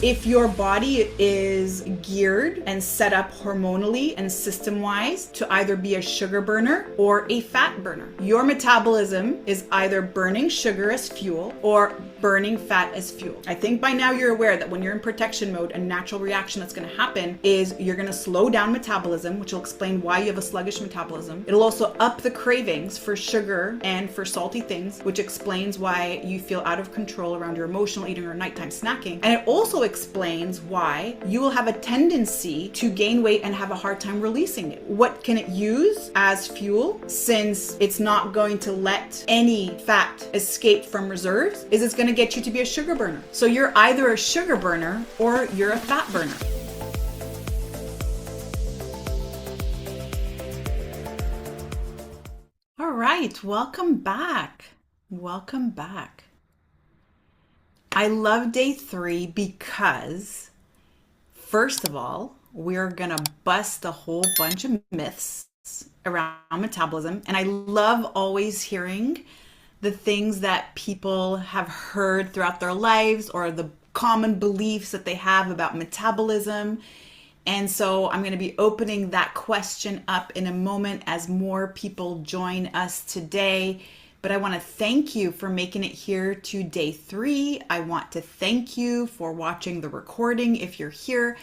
If your body is geared and set up hormonally and system-wise to either be a sugar burner or a fat burner, your metabolism is either burning sugar as fuel or burning fat as fuel. I think by now you're aware that when you're in protection mode, a natural reaction that's going to happen is you're going to slow down metabolism, which will explain why you have a sluggish metabolism. It'll also up the cravings for sugar and for salty things, which explains why you feel out of control around your emotional eating or nighttime snacking. And it also explains why you will have a tendency to gain weight and have a hard time releasing it. What can it use as fuel, since it's not going to let any fat escape from reserves, is it's going to get you to be a sugar burner. So you're either a sugar burner or you're a fat burner. All right, welcome back. Welcome back. I love day 3 because, first of all, we're gonna bust a whole bunch of myths around metabolism. And I love always hearing the things that people have heard throughout their lives or the common beliefs that they have about metabolism. And so I'm going to be opening that question up in a moment as more people join us today. But I want to thank you for making it here to day 3. I want to thank you for watching the recording if you're here.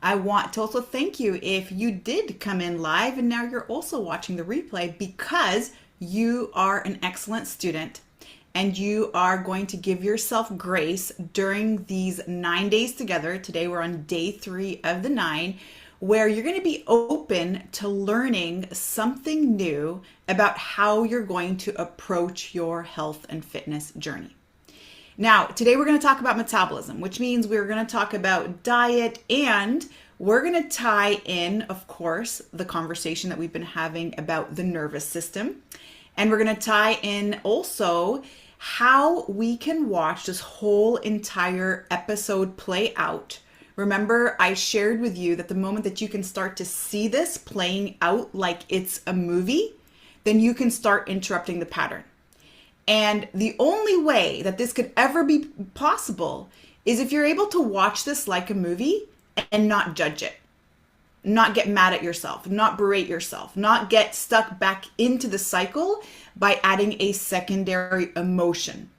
I want to also thank you if you did come in live and now you're also watching the replay, because you are an excellent student and you are going to give yourself grace during these 9 days together. Today we're on day 3 of the 9, where you're going to be open to learning something new about how you're going to approach your health and fitness journey. Now, today we're going to talk about metabolism, which means we're going to talk about diet, and we're going to tie in, of course, the conversation that we've been having about the nervous system. And we're going to tie in also how we can watch this whole entire episode play out. Remember, I shared with you that the moment that you can start to see this playing out like it's a movie, then you can start interrupting the pattern. And the only way that this could ever be possible is if you're able to watch this like a movie and not judge it, not get mad at yourself, not berate yourself, not get stuck back into the cycle by adding a secondary emotion,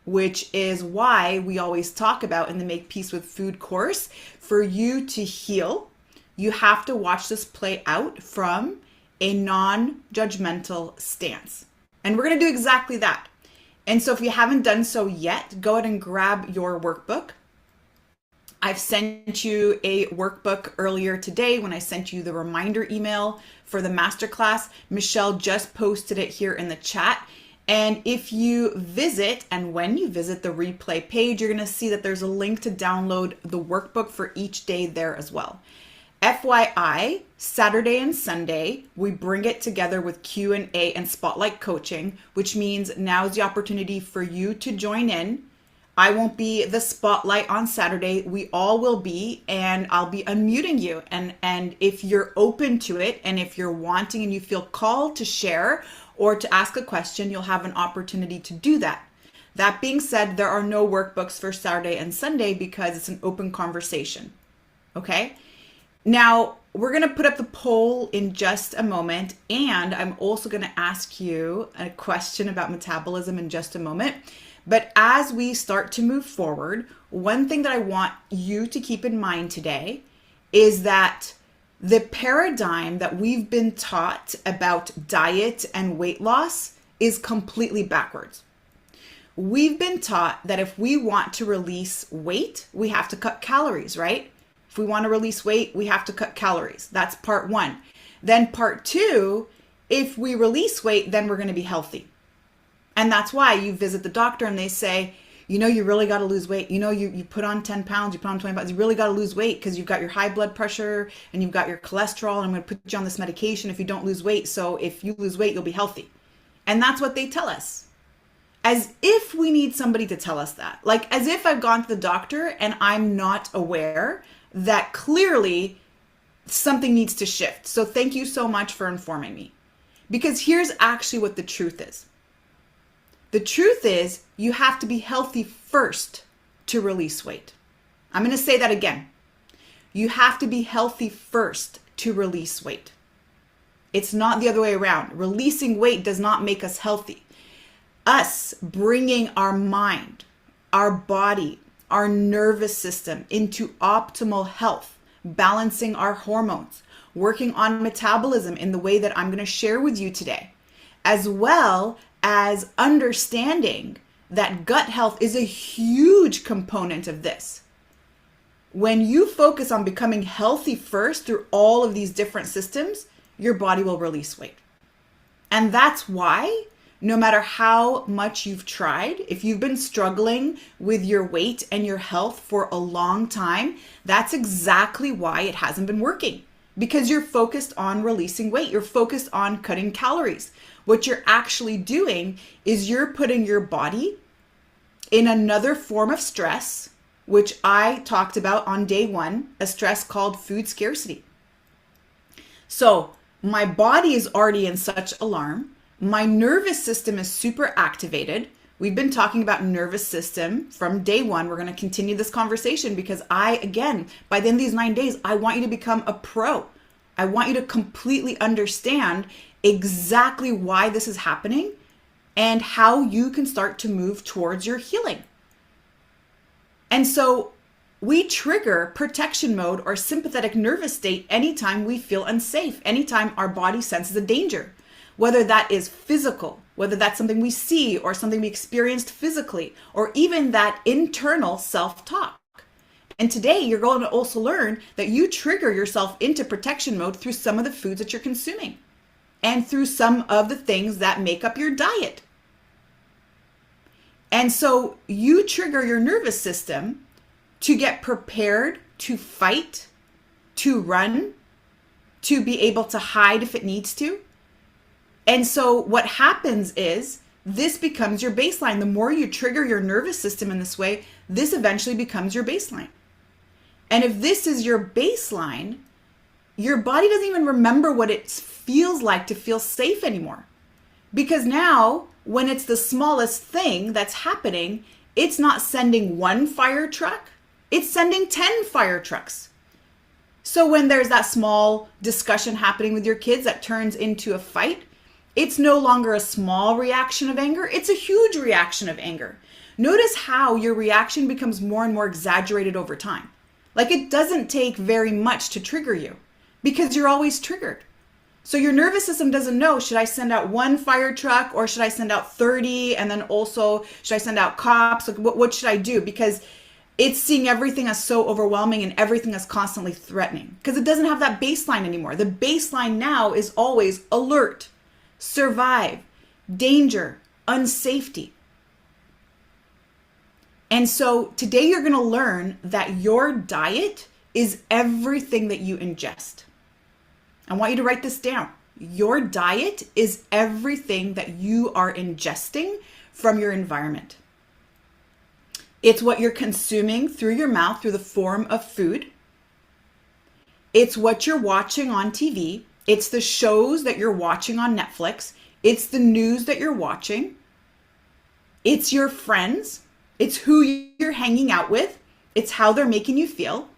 which is why we always talk about in the Make Peace with Food course, for you to heal, you have to watch this play out from a non-judgmental stance. And we're going to do exactly that. And so if you haven't done so yet, go ahead and grab your workbook. I've sent you a workbook earlier today when I sent you the reminder email for the masterclass. Michelle just posted it here in the chat. And if you visit, and when you visit the replay page, you're going to see that there's a link to download the workbook for each day there as well. FYI, Saturday and Sunday, we bring it together with Q&A and spotlight coaching, which means now's the opportunity for you to join in. I won't be the spotlight on Saturday. We all will be, and I'll be unmuting you. And if you're open to it, and if you're wanting and you feel called to share or to ask a question, you'll have an opportunity to do that. That being said, there are no workbooks for Saturday and Sunday because it's an open conversation. Okay? Now, we're going to put up the poll in just a moment, and I'm also going to ask you a question about metabolism in just a moment. But as we start to move forward, one thing that I want you to keep in mind today is that the paradigm that we've been taught about diet and weight loss is completely backwards. We've been taught that if we want to release weight, we have to cut calories, right? If we want to release weight, we have to cut calories. That's part 1. Then part 2, if we release weight, then we're going to be healthy. And that's why you visit the doctor and they say, you know, you really got to lose weight. You know, you put on 10 pounds, you put on 20 pounds, you really got to lose weight because you've got your high blood pressure and you've got your cholesterol, and I'm going to put you on this medication if you don't lose weight. So if you lose weight, you'll be healthy. And that's what they tell us. As if we need somebody to tell us that. Like as if I've gone to the doctor and I'm not aware that clearly something needs to shift. So thank you so much for informing me. Because here's actually what the truth is. The truth is you have to be healthy first to release weight. I'm going to say that again. You have to be healthy first to release weight. It's not the other way around. Releasing weight does not make us healthy. Us bringing our mind, our body, our nervous system into optimal health, balancing our hormones, working on metabolism in the way that I'm going to share with you today, as well as understanding that gut health is a huge component of this. When you focus on becoming healthy first through all of these different systems, your body will release weight. And that's why no matter how much you've tried, if you've been struggling with your weight and your health for a long time, that's exactly why it hasn't been working. Because you're focused on releasing weight. You're focused on cutting calories. What you're actually doing is you're putting your body in another form of stress, which I talked about on day one, a stress called food scarcity. So my body is already in such alarm. My nervous system is super activated. We've been talking about nervous system from day one. We're going to continue this conversation because again, by the end of these 9 days, I want you to become a pro. I want you to completely understand exactly why this is happening and how you can start to move towards your healing. And so we trigger protection mode or sympathetic nervous state anytime we feel unsafe, anytime our body senses a danger, whether that is physical, whether that's something we see or something we experienced physically, or even that internal self-talk. And today you're going to also learn that you trigger yourself into protection mode through some of the foods that you're consuming and through some of the things that make up your diet. And so you trigger your nervous system to get prepared to fight, to run, to be able to hide if it needs to. And so what happens is this becomes your baseline. The more you trigger your nervous system in this way, this eventually becomes your baseline. And if this is your baseline, your body doesn't even remember what it feels like to feel safe anymore. Because now, when it's the smallest thing that's happening, it's not sending one fire truck, it's sending 10 fire trucks. So when there's that small discussion happening with your kids that turns into a fight, it's no longer a small reaction of anger, it's a huge reaction of anger. Notice how your reaction becomes more and more exaggerated over time. Like it doesn't take very much to trigger you because you're always triggered. So your nervous system doesn't know, should I send out one fire truck or should I send out 30? And then also, should I send out cops? Like, what should I do? Because it's seeing everything as so overwhelming and everything as constantly threatening because it doesn't have that baseline anymore. The baseline now is always alert, survive, danger, unsafety. And so today you're going to learn that your diet is everything that you ingest. I want you to write this down. Your diet is everything that you are ingesting from your environment. It's what you're consuming through your mouth through the form of food. It's what you're watching on TV. It's the shows that you're watching on Netflix. It's the news that you're watching. It's your friends. It's who you're hanging out with. It's how they're making you feel.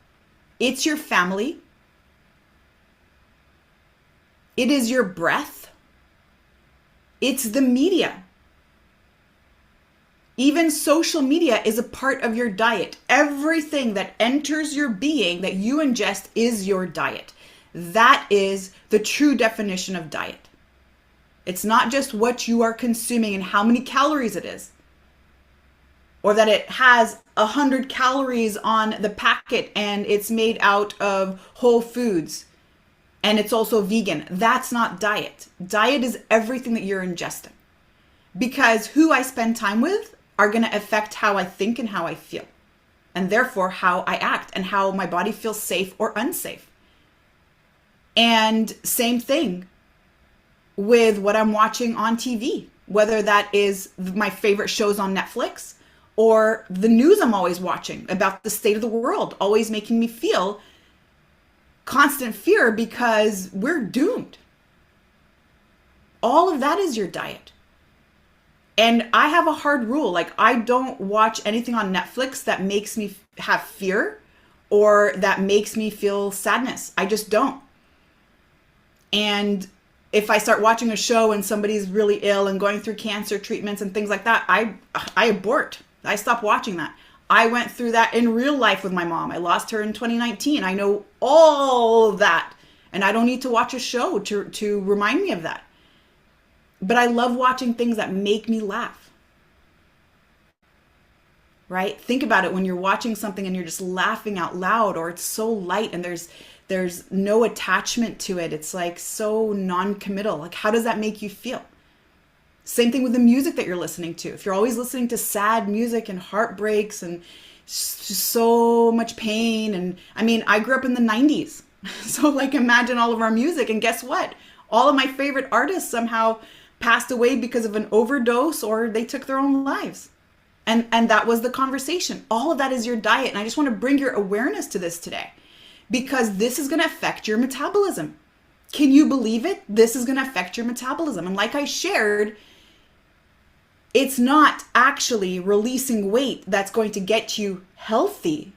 It's your family. It is your breath. It's the media. Even social media is a part of your diet. Everything that enters your being that you ingest is your diet. That is the true definition of diet. It's not just what you are consuming and how many calories it is, or that it has 100 calories on the packet and it's made out of whole foods and it's also vegan. That's not diet. Diet is everything that you're ingesting, because who I spend time with are going to affect how I think and how I feel, and therefore how I act and how my body feels safe or unsafe. And same thing with what I'm watching on TV, whether that is my favorite shows on Netflix or the news I'm always watching about the state of the world, always making me feel constant fear because we're doomed. All of that is your diet. And I have a hard rule. Like, I don't watch anything on Netflix that makes me have fear or that makes me feel sadness. I just don't. And if I start watching a show and somebody's really ill and going through cancer treatments and things like that, I abort. I stop watching that. I went through that in real life with my mom. I lost her in 2019. I know all that. And I don't need to watch a show to remind me of that. But I love watching things that make me laugh. Right? Think about it when you're watching something and you're just laughing out loud, or it's so light and there's no attachment to it. It's like so non-committal. Like, how does that make you feel? Same thing with the music that you're listening to. If you're always listening to sad music and heartbreaks and just so much pain. And I mean, I grew up in the 90s. So like, imagine all of our music. And guess what? All of my favorite artists somehow passed away because of an overdose, or they took their own lives. And that was the conversation. All of that is your diet. And I just want to bring your awareness to this today, because this is going to affect your metabolism. Can you believe it? This is going to affect your metabolism. And like I shared, it's not actually releasing weight that's going to get you healthy.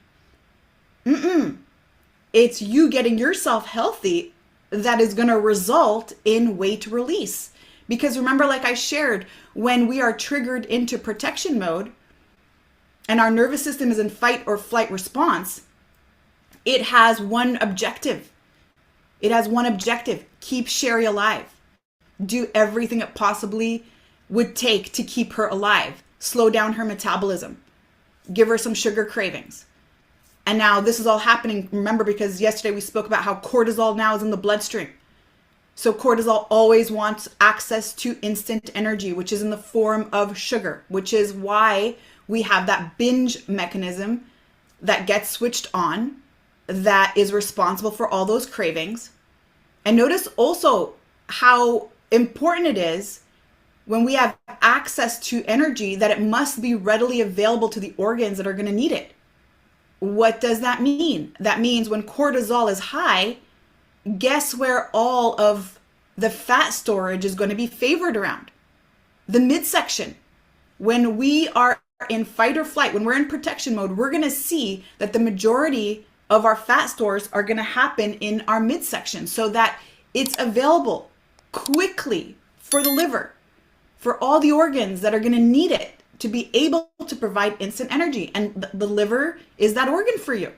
It's you getting yourself healthy that is going to result in weight release. Because remember, like I shared, when we are triggered into protection mode and our nervous system is in fight or flight response, it has one objective. Keep Sherry alive. Do everything it possibly would take to keep her alive. Slow down her metabolism. Give her some sugar cravings. And now this is all happening, remember, because yesterday we spoke about how cortisol now is in the bloodstream. So cortisol always wants access to instant energy, which is in the form of sugar, which is why we have that binge mechanism that gets switched on, that is responsible for all those cravings. And notice also how important it is when we have access to energy that it must be readily available to the organs that are going to need it. What does that mean? That means when cortisol is high, guess where all of the fat storage is going to be favored around? The midsection. When we are in fight or flight, when we're in protection mode, we're going to see that the majority of our fat stores are going to happen in our midsection, so that it's available quickly for the liver, for all the organs that are going to need it to be able to provide instant energy. And the liver is that organ for you.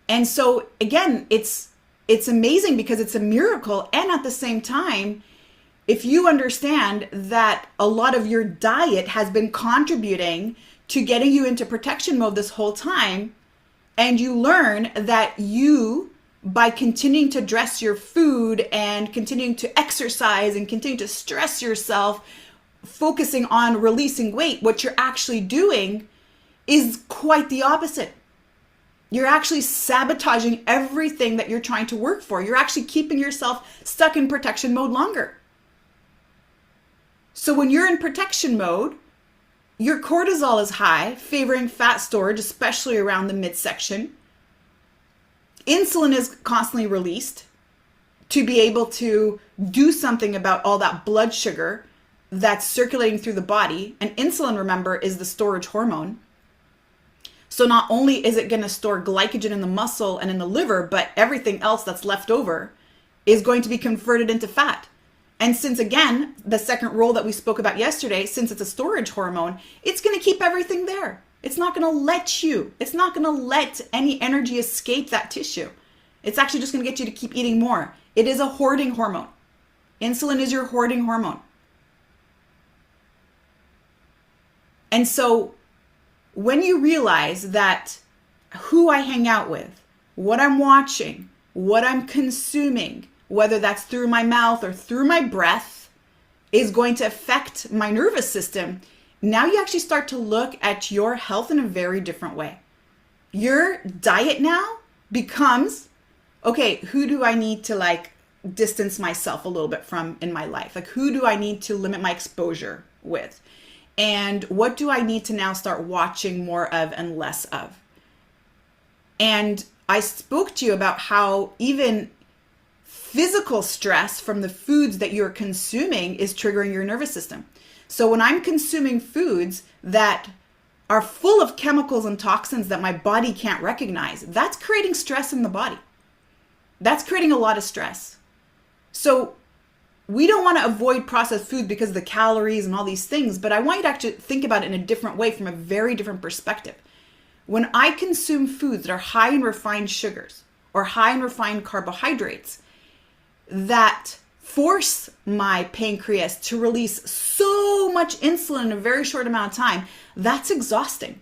And so again, it's amazing because it's a miracle. And at the same time, if you understand that a lot of your diet has been contributing to getting you into protection mode this whole time, and you learn that you, by continuing to dress your food and continuing to exercise and continue to stress yourself, focusing on releasing weight, what you're actually doing is quite the opposite. You're actually sabotaging everything that you're trying to work for. You're actually keeping yourself stuck in protection mode longer. So when you're in protection mode, your cortisol is high, favoring fat storage, especially around the midsection. Insulin is constantly released to be able to do something about all that blood sugar that's circulating through the body. And insulin, remember, is the storage hormone. So not only is it going to store glycogen in the muscle and in the liver, but everything else that's left over is going to be converted into fat. And since, again, the second role that we spoke about yesterday, since it's a storage hormone, it's going to keep everything there. It's not going to let any energy escape that tissue. It's actually just going to get you to keep eating more. It is a hoarding hormone. Insulin is your hoarding hormone. And so when you realize that who I hang out with, what I'm watching, what I'm consuming, whether that's through my mouth or through my breath, is going to affect my nervous system, now you actually start to look at your health in a very different way. Your diet now becomes, okay, who do I need to distance myself a little bit from in my life? Like, who do I need to limit my exposure with? And what do I need to now start watching more of and less of? And I spoke to you about how even physical stress from the foods that you're consuming is triggering your nervous system. So when I'm consuming foods that are full of chemicals and toxins that my body can't recognize. That's creating stress in the body. That's creating a lot of stress. So we don't want to avoid processed food because of the calories and all these things, but I want you to actually think about it in a different way, from a very different perspective. When I consume foods that are high in refined sugars or high in refined carbohydrates that force my pancreas to release so much insulin in a very short amount of time, that's exhausting.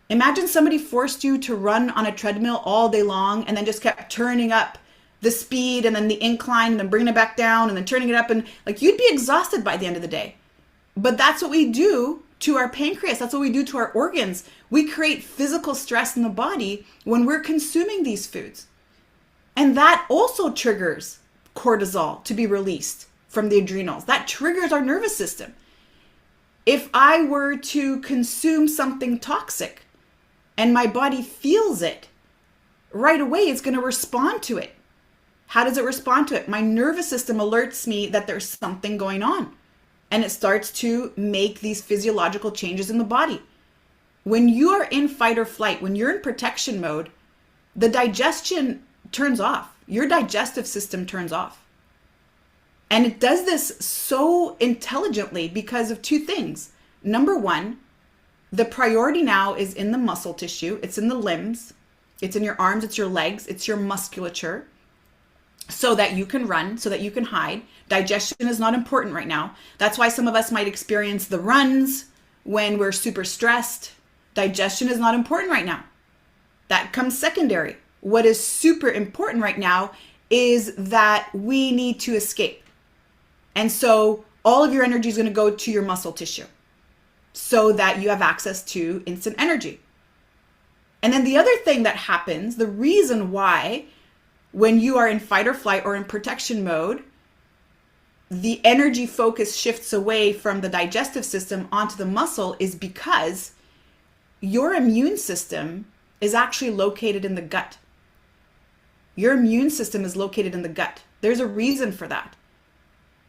Imagine somebody forced you to run on a treadmill all day long and then just kept turning up the speed and then the incline and then bringing it back down and then turning it up, and like, you'd be exhausted by the end of the day. But that's what we do to our pancreas. That's what we do to our organs. We create physical stress in the body when we're consuming these foods. And that also triggers cortisol to be released from the adrenals. That triggers our nervous system. If I were to consume something toxic and my body feels it, right away it's going to respond to it. How does it respond to it? My nervous system alerts me that there's something going on, and it starts to make these physiological changes in the body. When you are in fight or flight, when you're in protection mode, the digestion turns off. Your digestive system turns off. And it does this so intelligently because of two things. Number one, the priority now is in the muscle tissue. It's in the limbs. It's in your arms. It's your legs. It's your musculature. So that you can run, so that you can hide. Digestion is not important right now. That's why some of us might experience the runs when we're super stressed. Digestion is not important right now. That comes secondary. What is super important right now is that we need to escape. And so all of your energy is going to go to your muscle tissue so that you have access to instant energy. And then the other thing that happens, the reason why when you are in fight or flight or in protection mode, the energy focus shifts away from the digestive system onto the muscle, is because your immune system is actually located in the gut. Your immune system is located in the gut. There's a reason for that.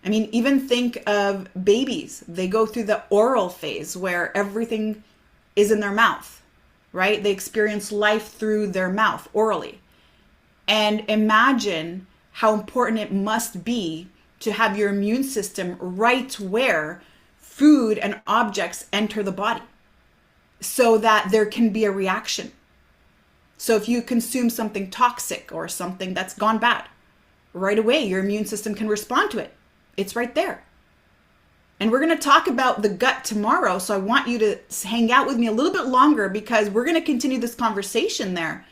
I mean, even think of babies. They go through the oral phase where everything is in their mouth, right? They experience life through their mouth orally. And imagine how important it must be to have your immune system right where food and objects enter the body so that there can be a reaction. So if you consume something toxic or something that's gone bad, right away your immune system can respond to it. It's right there. And we're going to talk about the gut tomorrow. So I want you to hang out with me a little bit longer because we're going to continue this conversation there.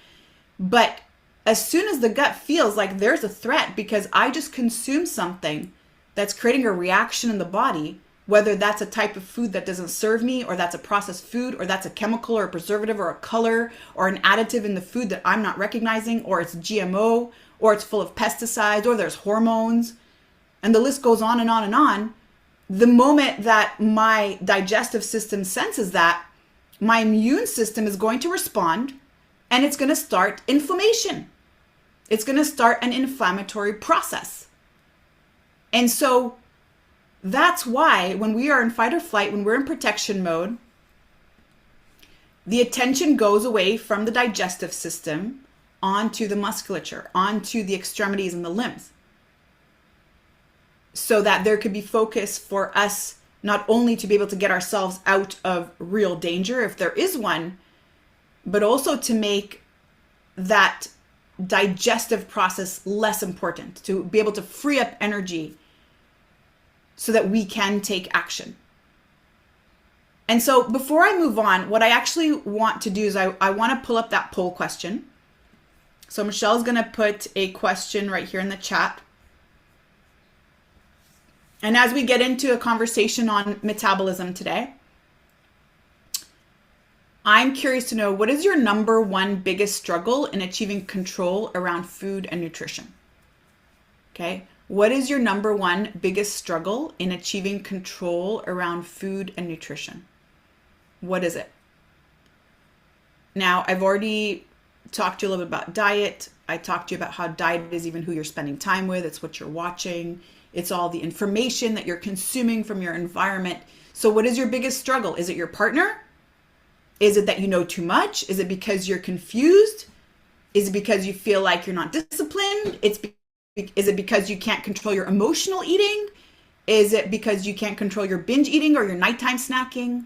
But as soon as the gut feels like there's a threat because I just consumed something that's creating a reaction in the body, whether that's a type of food that doesn't serve me, or that's a processed food, or that's a chemical or a preservative or a color or an additive in the food that I'm not recognizing, or it's GMO, or it's full of pesticides, or there's hormones, and the list goes on and on and on. The moment that my digestive system senses that, my immune system is going to respond, and it's going to start inflammation. It's going to start an inflammatory process. And so that's why when we are in fight or flight, when we're in protection mode, the attention goes away from the digestive system onto the musculature, onto the extremities and the limbs, so that there could be focus for us not only to be able to get ourselves out of real danger if there is one, but also to make that digestive process less important, to be able to free up energy so that we can take action. And so before I move on, what I actually want to do is I want to pull up that poll question. So Michelle's going to put a question right here in the chat. And as we get into a conversation on metabolism today, I'm curious to know, what is your number one biggest struggle in achieving control around food and nutrition? Okay. What is your number one biggest struggle in achieving control around food and nutrition? What is it? Now, I've already talked to you a little bit about diet. I talked to you about how diet is even who you're spending time with. It's what you're watching. It's all the information that you're consuming from your environment. So what is your biggest struggle? Is it your partner? Is it that you know too much? Is it because you're confused? Is it because you feel like you're not disciplined? Is it because you can't control your emotional eating? Is it because you can't control your binge eating or your nighttime snacking?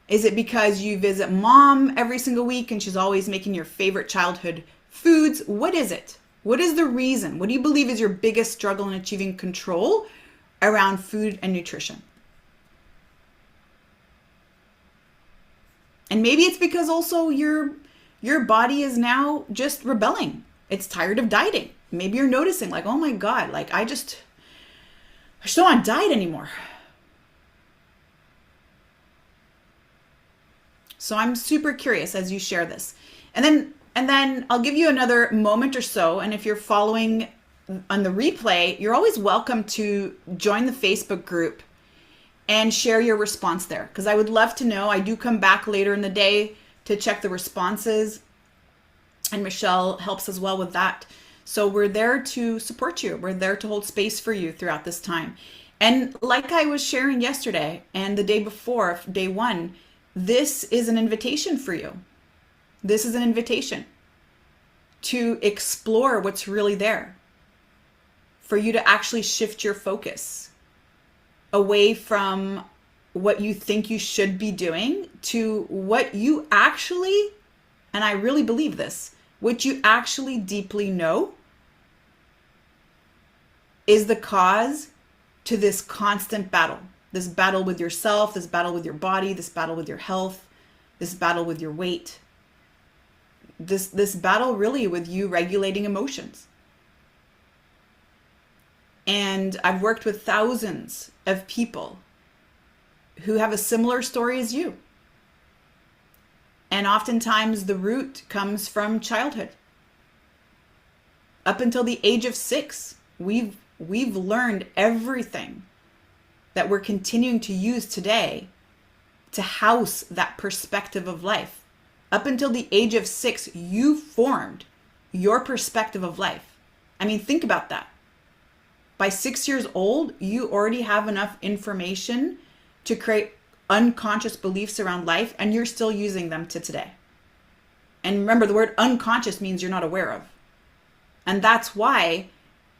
Is it because you visit mom every single week and she's always making your favorite childhood foods? What is it? What is the reason? What do you believe is your biggest struggle in achieving control around food and nutrition? And maybe it's because also your body is now just rebelling. It's tired of dieting. Maybe you're noticing like, oh my God, like I just don't want to diet anymore. So I'm super curious as you share this. And then I'll give you another moment or so. And if you're following on the replay, you're always welcome to join the Facebook group and share your response there. Because I would love to know. I do come back later in the day to check the responses. And Michelle helps as well with that. So we're there to support you. We're there to hold space for you throughout this time. And like I was sharing yesterday and the day before, day one, this is an invitation for you. This is an invitation to explore what's really there, for you to actually shift your focus away from what you think you should be doing to what you actually, and I really believe this, what you actually deeply know is the cause to this constant battle. This battle with yourself, this battle with your body, this battle with your health, this battle with your weight, this battle really with you regulating emotions. And I've worked with thousands of people who have a similar story as you. And oftentimes the root comes from childhood. Up until the age of 6, we've learned everything that we're continuing to use today to house that perspective of life. Up until the age of 6, you formed your perspective of life. I mean, think about that. By 6 years old, you already have enough information to create unconscious beliefs around life, and you're still using them to today. And remember, the word unconscious means you're not aware of. And that's why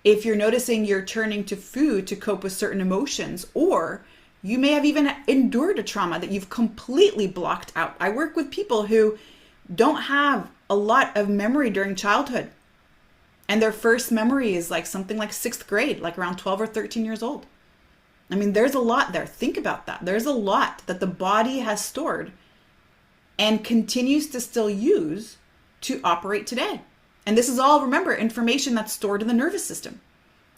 if you're noticing you're turning to food to cope with certain emotions, or you may have even endured a trauma that you've completely blocked out. I work with people who don't have a lot of memory during childhood. And their first memory is like something like 6th grade, like around 12 or 13 years old. I mean, there's a lot there. Think about that. There's a lot that the body has stored and continues to still use to operate today. And this is all, remember, information that's stored in the nervous system.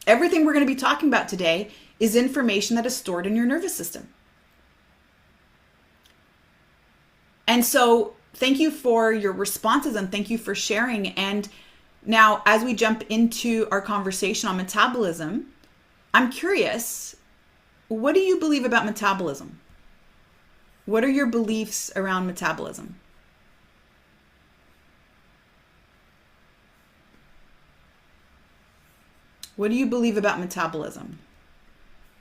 Everything we're going to be talking about today is information that is stored in your nervous system. And so thank you for your responses and thank you for sharing. And now, as we jump into our conversation on metabolism, I'm curious, what do you believe about metabolism? What are your beliefs around metabolism? What do you believe about metabolism?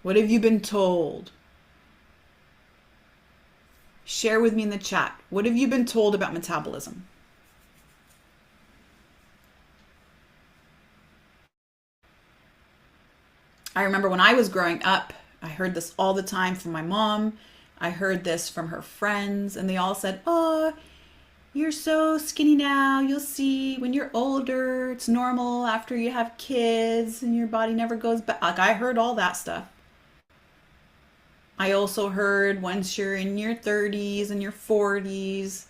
What have you been told? Share with me in the chat. What have you been told about metabolism? I remember when I was growing up, I heard this all the time from my mom. I heard this from her friends, and they all said, oh, you're so skinny now. You'll see when you're older, it's normal after you have kids and your body never goes back. Like, I heard all that stuff. I also heard once you're in your 30s and your 40s,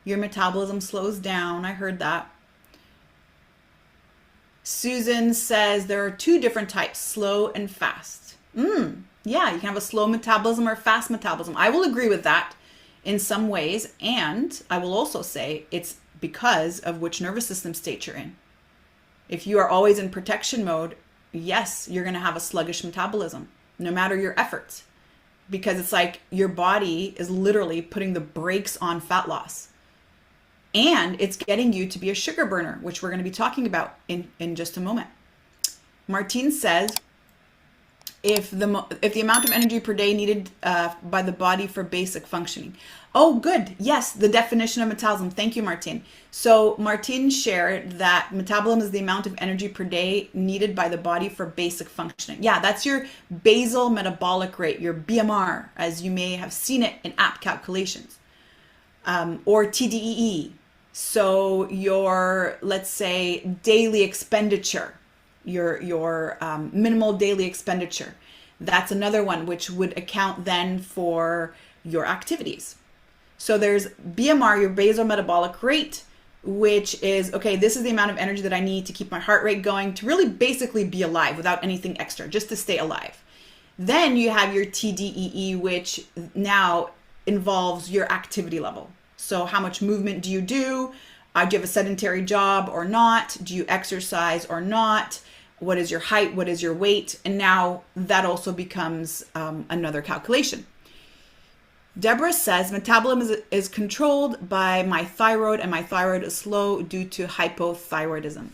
your metabolism slows down. I heard that. Susan says there are 2 different types, slow and fast. Yeah, you can have a slow metabolism or a fast metabolism. I will agree with that in some ways. And I will also say it's because of which nervous system state you're in. If you are always in protection mode, yes, you're going to have a sluggish metabolism, no matter your efforts. Because it's like your body is literally putting the brakes on fat loss. And it's getting you to be a sugar burner, which we're going to be talking about in just a moment. Martine says, if the amount of energy per day needed by the body for basic functioning. Oh, good. Yes, the definition of metabolism. Thank you, Martin. So Martin shared that metabolism is the amount of energy per day needed by the body for basic functioning. Yeah, that's your basal metabolic rate, your BMR, as you may have seen it in app calculations, or TDEE. So your, let's say, daily expenditure, your minimal daily expenditure. That's another one which would account then for your activities. So there's BMR, your basal metabolic rate, which is, okay, this is the amount of energy that I need to keep my heart rate going to really basically be alive without anything extra, just to stay alive. Then you have your TDEE, which now involves your activity level. So how much movement do you do? Do you have a sedentary job or not? Do you exercise or not? What is your height? What is your weight? And now that also becomes another calculation. Deborah says, metabolism is controlled by my thyroid, and my thyroid is slow due to hypothyroidism.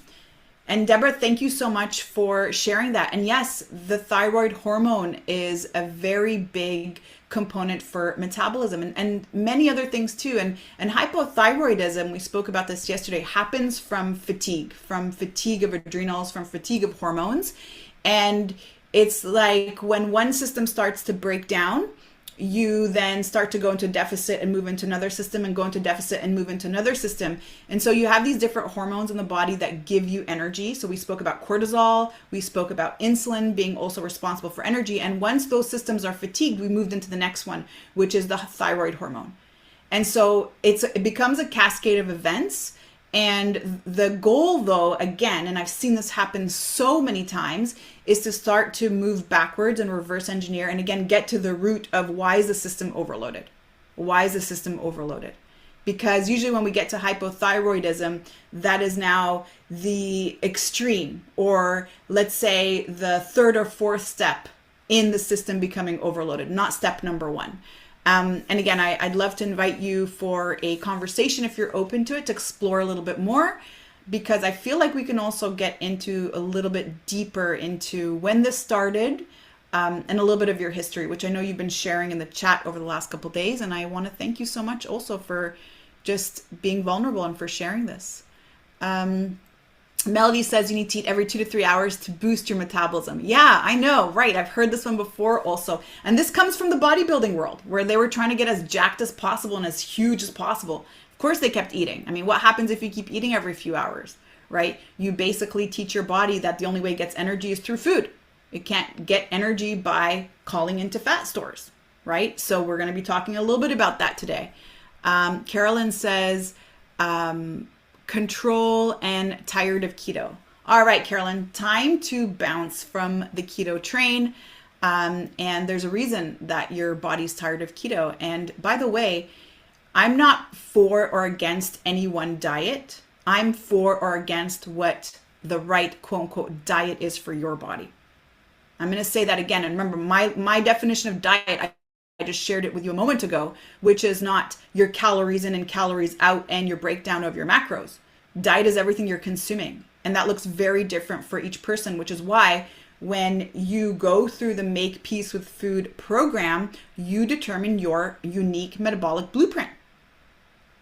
And Deborah, thank you so much for sharing that. And yes, the thyroid hormone is a very big component for metabolism and many other things too. And hypothyroidism, we spoke about this yesterday, happens from fatigue of adrenals, from fatigue of hormones. And it's like when one system starts to break down, you then start to go into deficit and move into another system and go into deficit and move into another system. And so you have these different hormones in the body that give you energy. So we spoke about cortisol, we spoke about insulin being also responsible for energy. And once those systems are fatigued, we moved into the next one, which is the thyroid hormone. And so it becomes a cascade of events. And the goal, though, again, and I've seen this happen so many times, is to start to move backwards and reverse engineer and again get to the root of why is the system overloaded? Why is the system overloaded? Because usually when we get to hypothyroidism, that is now the extreme, or let's say the third or fourth step in the system becoming overloaded, not step number one. And again, I'd love to invite you for a conversation if you're open to it, to explore a little bit more, because I feel like we can also get into a little bit deeper into when this started, and a little bit of your history, which I know you've been sharing in the chat over the last couple of days. And I want to thank you so much also for just being vulnerable and for sharing this. Melody says you need to eat every 2 to 3 hours to boost your metabolism. Yeah, I know, right? I've heard this one before also. And this comes from the bodybuilding world, where they were trying to get as jacked as possible and as huge as possible. Of course they kept eating. I mean, what happens if you keep eating every few hours, right? You basically teach your body that the only way it gets energy is through food. It can't get energy by calling into fat stores, right? So we're going to be talking a little bit about that today. Carolyn says, control and tired of keto. All right, Carolyn, time to bounce from the keto train. And there's a reason that your body's tired of keto. And by the way, I'm not for or against any one diet. I'm for or against what the right quote unquote diet is for your body. I'm going to say that again. And remember, my definition of diet, I just shared it with you a moment ago, which is not your calories in and calories out and your breakdown of your macros. Diet is everything you're consuming. And that looks very different for each person, which is why when you go through the Make Peace with Food program, you determine your unique metabolic blueprint.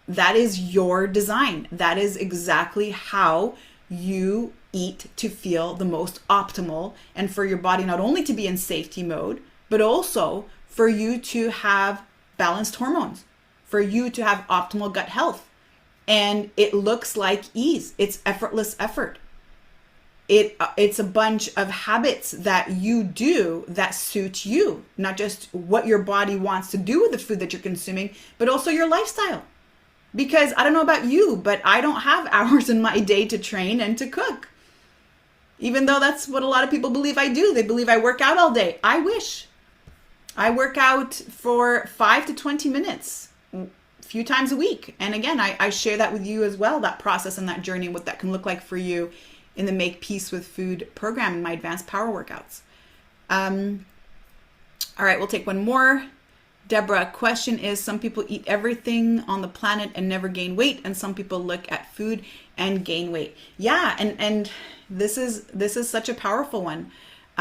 That is your design. That is exactly how you eat to feel the most optimal, and for your body not only to be in safety mode, but also for you to have balanced hormones, for you to have optimal gut health. And it looks like ease. It's effortless effort. It's a bunch of habits that you do that suit you, not just what your body wants to do with the food that you're consuming, but also your lifestyle. Because I don't know about you, but I don't have hours in my day to train and to cook. Even though that's what a lot of people believe I do. They believe I work out all day. I wish. I work out for 5 to 20 minutes, a few times a week. And again, I share that with you as well, that process and that journey, what that can look like for you in the Make Peace with Food program in my advanced power workouts. All right, we'll take one more. Deborah, question is, some people eat everything on the planet and never gain weight, and some people look at food and gain weight. Yeah, and this is such a powerful one.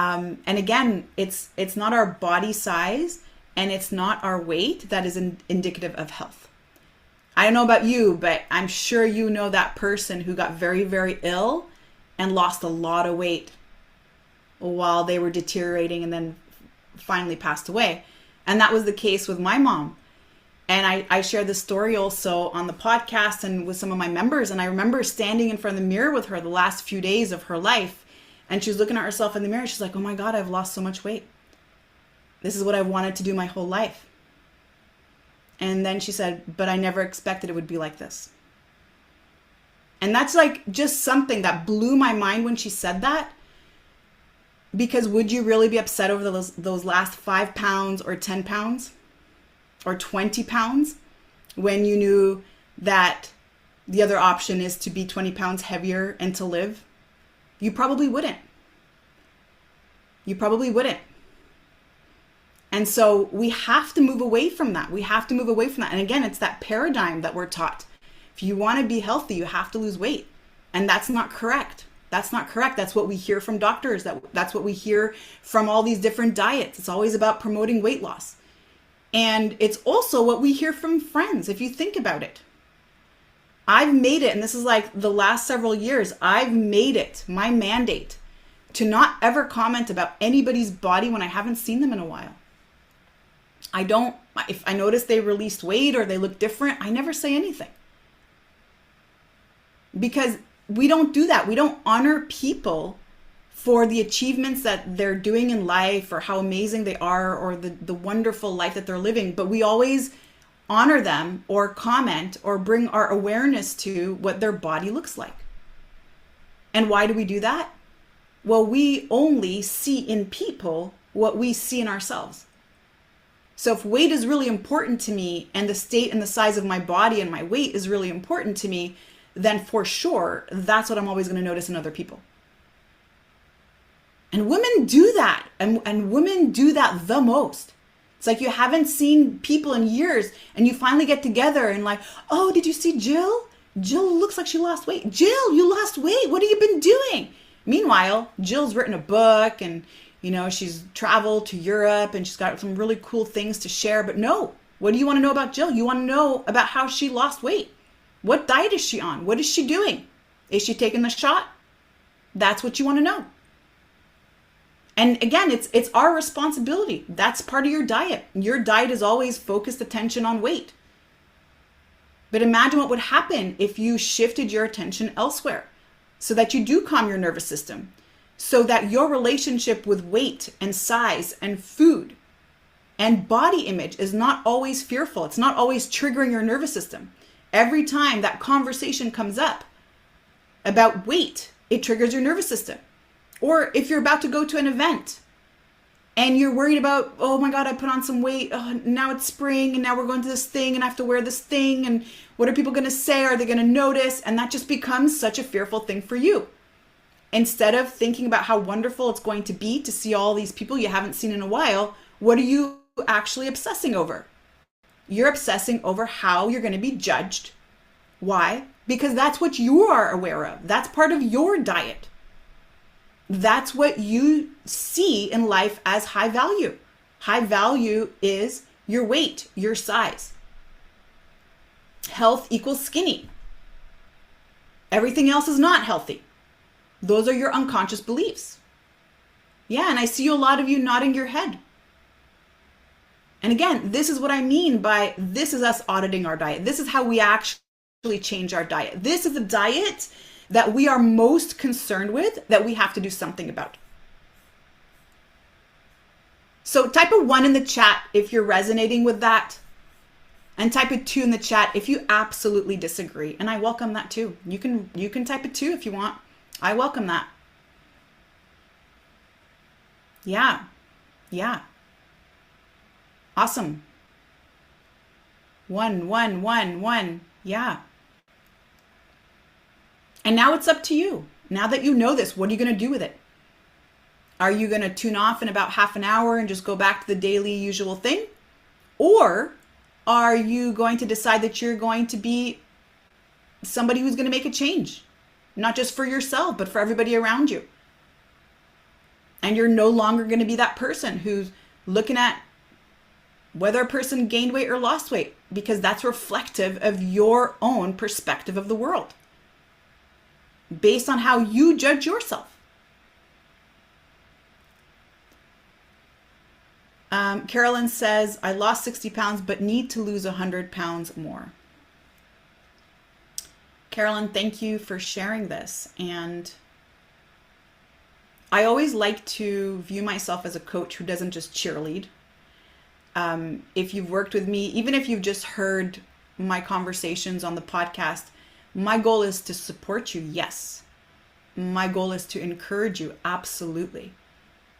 And again, it's not our body size and it's not our weight that is indicative of health. I don't know about you, but I'm sure you know that person who got very, very ill and lost a lot of weight while they were deteriorating and then finally passed away. And that was the case with my mom. And I shared this story also on the podcast and with some of my members. And I remember standing in front of the mirror with her the last few days of her life. And she was looking at herself in the mirror. She's like, oh my God, I've lost so much weight. This is what I've wanted to do my whole life. And then she said, but I never expected it would be like this. And that's like just something that blew my mind when she said that. Because would you really be upset over those last 5 pounds or 10 pounds or 20 pounds when you knew that the other option is to be 20 pounds heavier and to live? You probably wouldn't. You probably wouldn't. And so we have to move away from that. We have to move away from that. And again, it's that paradigm that we're taught. If you want to be healthy, you have to lose weight. And that's not correct. That's not correct. That's what we hear from doctors. That's what we hear from all these different diets. It's always about promoting weight loss. And it's also what we hear from friends, if you think about it. I've made it, and this is like the last several years, I've made it my mandate to not ever comment about anybody's body when I haven't seen them in a while. If I notice they released weight or they look different, I never say anything. Because we don't do that. We don't honor people for the achievements that they're doing in life or how amazing they are or the wonderful life that they're living. But we always honor them or comment or bring our awareness to what their body looks like. And why do we do that? Well, we only see in people what we see in ourselves. So if weight is really important to me and the state and the size of my body and my weight is really important to me, then for sure, that's what I'm always going to notice in other people. And women do that. And women do that the most. It's like you haven't seen people in years and you finally get together and like, oh, did you see Jill? Jill looks like she lost weight. Jill, you lost weight. What have you been doing? Meanwhile, Jill's written a book and she's traveled to Europe and she's got some really cool things to share. But no, what do you want to know about Jill? You want to know about how she lost weight. What diet is she on? What is she doing? Is she taking the shot? That's what you want to know. And again, it's our responsibility. That's part of your diet. Your diet is always focused attention on weight. But imagine what would happen if you shifted your attention elsewhere so that you do calm your nervous system, so that your relationship with weight and size and food and body image is not always fearful. It's not always triggering your nervous system. Every time that conversation comes up about weight, it triggers your nervous system. Or if you're about to go to an event and you're worried about, oh my God, I put on some weight. Oh, now it's spring and now we're going to this thing and I have to wear this thing. And what are people going to say? Are they going to notice? And that just becomes such a fearful thing for you. Instead of thinking about how wonderful it's going to be to see all these people you haven't seen in a while, what are you actually obsessing over? You're obsessing over how you're going to be judged. Why? Because that's what you are aware of. That's part of your diet. That's what you see in life as high value. High value is your weight, your size. Health equals skinny. Everything else is not healthy. Those are your unconscious beliefs. Yeah, and I see a lot of you nodding your head. And again, this is what I mean by this is us auditing our diet. This is how we actually change our diet. This is the diet that we are most concerned with, that we have to do something about. So type a 1 in the chat if you're resonating with that. And type a 2 in the chat if you absolutely disagree. And I welcome that too. You can type a 2 if you want. I welcome that. Yeah. Yeah. Awesome. 1, 1, 1, 1. Yeah. And now it's up to you. Now that you know this, what are you going to do with it? Are you going to tune off in about half an hour and just go back to the daily usual thing? Or are you going to decide that you're going to be somebody who's going to make a change? Not just for yourself, but for everybody around you. And you're no longer going to be that person who's looking at whether a person gained weight or lost weight, because that's reflective of your own perspective of the world based on how you judge yourself. Carolyn says, I lost 60 pounds, but need to lose 100 pounds more. Carolyn, thank you for sharing this. And I always like to view myself as a coach who doesn't just cheerlead. If you've worked with me, even if you've just heard my conversations on the podcast, my goal is to support you. Yes. My goal is to encourage you. Absolutely.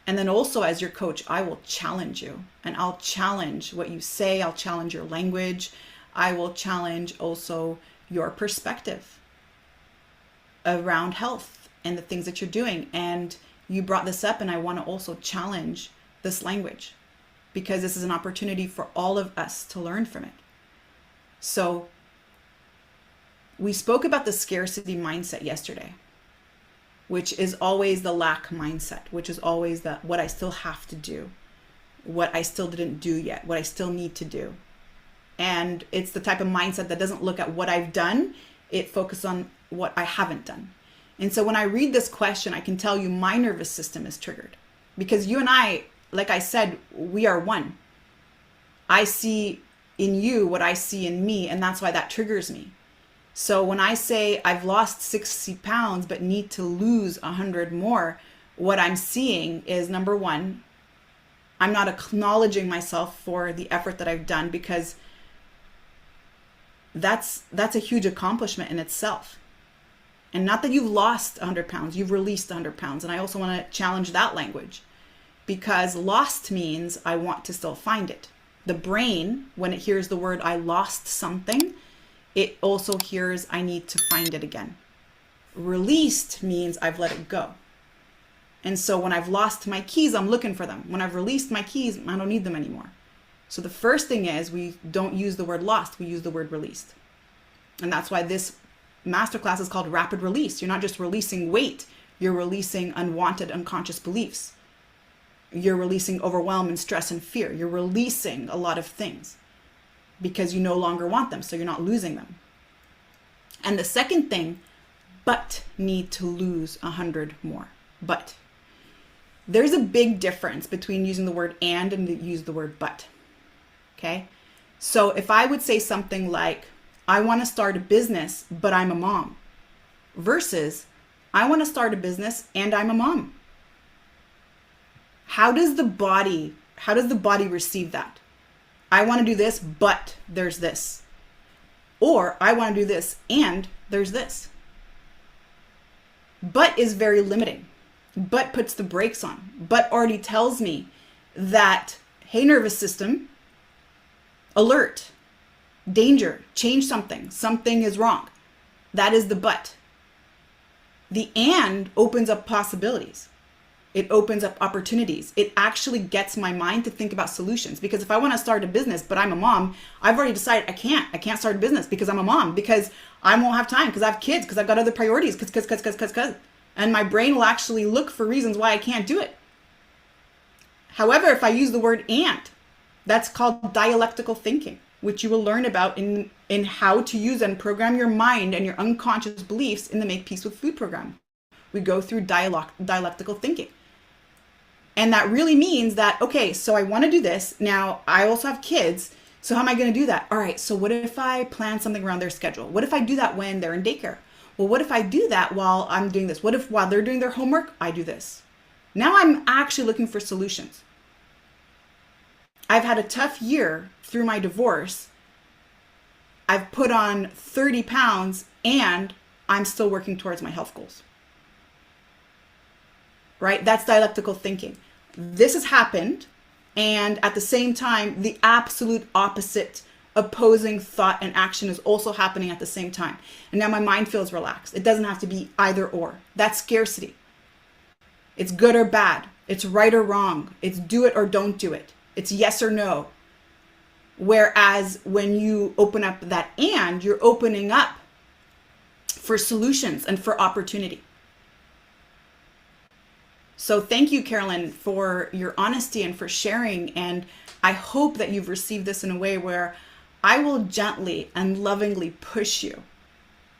And then also as your coach, I will challenge you, and I'll challenge what you say. I'll challenge your language. I will challenge also your perspective around health and the things that you're doing. And you brought this up, and I want to also challenge this language, because this is an opportunity for all of us to learn from it. So we spoke about the scarcity mindset yesterday, which is always the lack mindset, which is always the what I still have to do, what I still didn't do yet, what I still need to do. And it's the type of mindset that doesn't look at what I've done, it focuses on what I haven't done. And so when I read this question, I can tell you my nervous system is triggered, because you and I, like I said, we are one. I see in you what I see in me, and that's why that triggers me. So when I say I've lost 60 pounds but need to lose 100 more, what I'm seeing is, number one, I'm not acknowledging myself for the effort that I've done, because that's a huge accomplishment in itself. And not that you've lost 100 pounds, you've released 100 pounds. And I also want to challenge that language, because lost means I want to still find it. The brain, when it hears the word I lost something, it also hears I need to find it again. Released means I've let it go. And so when I've lost my keys, I'm looking for them. When I've released my keys, I don't need them anymore. So the first thing is, we don't use the word lost, we use the word released. And that's why this masterclass is called Rapid Release. You're not just releasing weight, you're releasing unwanted, unconscious beliefs. You're releasing overwhelm and stress and fear. You're releasing a lot of things because you no longer want them, so you're not losing them. And the second thing, but need to lose 100 more. But there's a big difference between using the word and use the word but. Okay? So if I would say something like, I want to start a business, but I'm a mom, versus I want to start a business and I'm a mom. How does the body receive that? I want to do this, but there's this. Or I want to do this and there's this. But is very limiting. But puts the brakes on. But already tells me that, hey, nervous system, alert, danger, change something. Something is wrong. That is the but. The and opens up possibilities. It opens up opportunities. It actually gets my mind to think about solutions. Because if I want to start a business, but I'm a mom, I've already decided I can't start a business because I'm a mom, because I won't have time, because I have kids, because I've got other priorities, because. And my brain will actually look for reasons why I can't do it. However, if I use the word and, that's called dialectical thinking, which you will learn about in how to use and program your mind and your unconscious beliefs in the Make Peace with Food program. We go through dialectical thinking. And that really means that, okay, so I want to do this. Now, I also have kids. So how am I going to do that? All right, so what if I plan something around their schedule? What if I do that when they're in daycare? Well, what if I do that while I'm doing this? What if while they're doing their homework, I do this? Now I'm actually looking for solutions. I've had a tough year through my divorce. I've put on 30 pounds and I'm still working towards my health goals. Right? That's dialectical thinking. This has happened, and at the same time, the absolute opposite opposing thought and action is also happening at the same time. And now my mind feels relaxed. It doesn't have to be either or. That's scarcity. It's good or bad. It's right or wrong. It's do it or don't do it. It's yes or no. Whereas when you open up that and, you're opening up for solutions and for opportunity. So thank you, Carolyn, for your honesty and for sharing. And I hope that you've received this in a way where I will gently and lovingly push you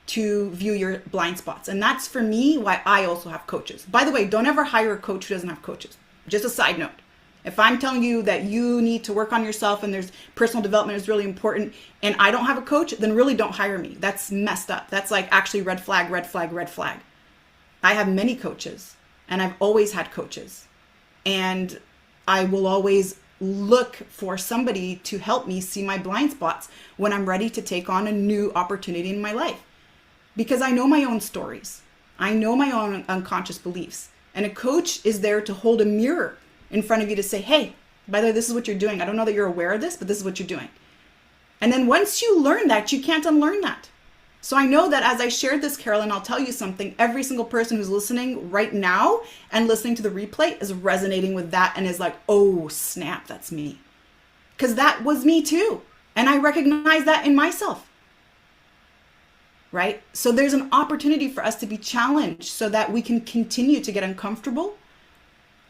to view your blind spots. And that's for me why I also have coaches. By the way, don't ever hire a coach who doesn't have coaches. Just a side note. If I'm telling you that you need to work on yourself and there's personal development is really important and I don't have a coach, then really don't hire me. That's messed up. That's like actually red flag, red flag, red flag. I have many coaches and I've always had coaches. And I will always look for somebody to help me see my blind spots when I'm ready to take on a new opportunity in my life. Because I know my own stories. I know my own unconscious beliefs. And a coach is there to hold a mirror in front of you to say, hey, by the way, this is what you're doing. I don't know that you're aware of this, but this is what you're doing. And then once you learn that, you can't unlearn that. So I know that as I shared this, Carolyn, I'll tell you something. Every single person who's listening right now and listening to the replay is resonating with that and is like, oh, snap, that's me. Because that was me too. And I recognize that in myself. Right? So there's an opportunity for us to be challenged so that we can continue to get uncomfortable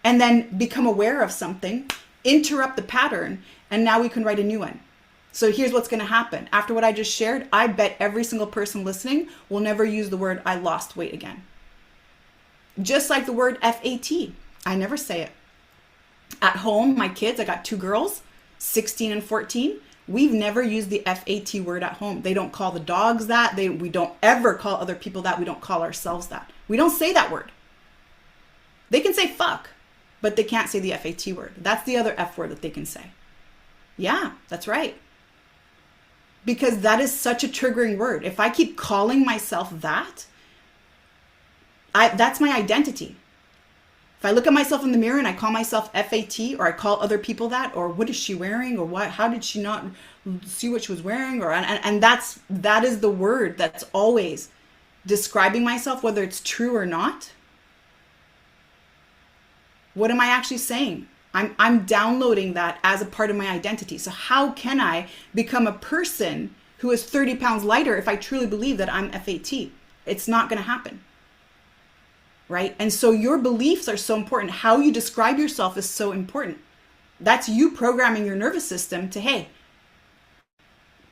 and then become aware of something, interrupt the pattern, and now we can write a new one. So here's what's going to happen. After what I just shared, I bet every single person listening will never use the word I lost weight again. Just like the word FAT. I never say it. At home, my kids, I got 2 girls, 16 and 14. We've never used the FAT word at home. They don't call the dogs that. We don't ever call other people that. We don't call ourselves that. We don't say that word. They can say fuck, but they can't say the FAT word. That's the other F word that they can say. Yeah, that's right. Because that is such a triggering word. If I keep calling myself that, that's my identity. If I look at myself in the mirror and I call myself FAT, or I call other people that, or what is she wearing, or what? How did she not see what she was wearing? Or and that is the word that's always describing myself, whether it's true or not. What am I actually saying? I'm downloading that as a part of my identity. So how can I become a person who is 30 pounds lighter if I truly believe that I'm FAT? It's not going to happen. Right? And so your beliefs are so important. How you describe yourself is so important. That's you programming your nervous system to, hey,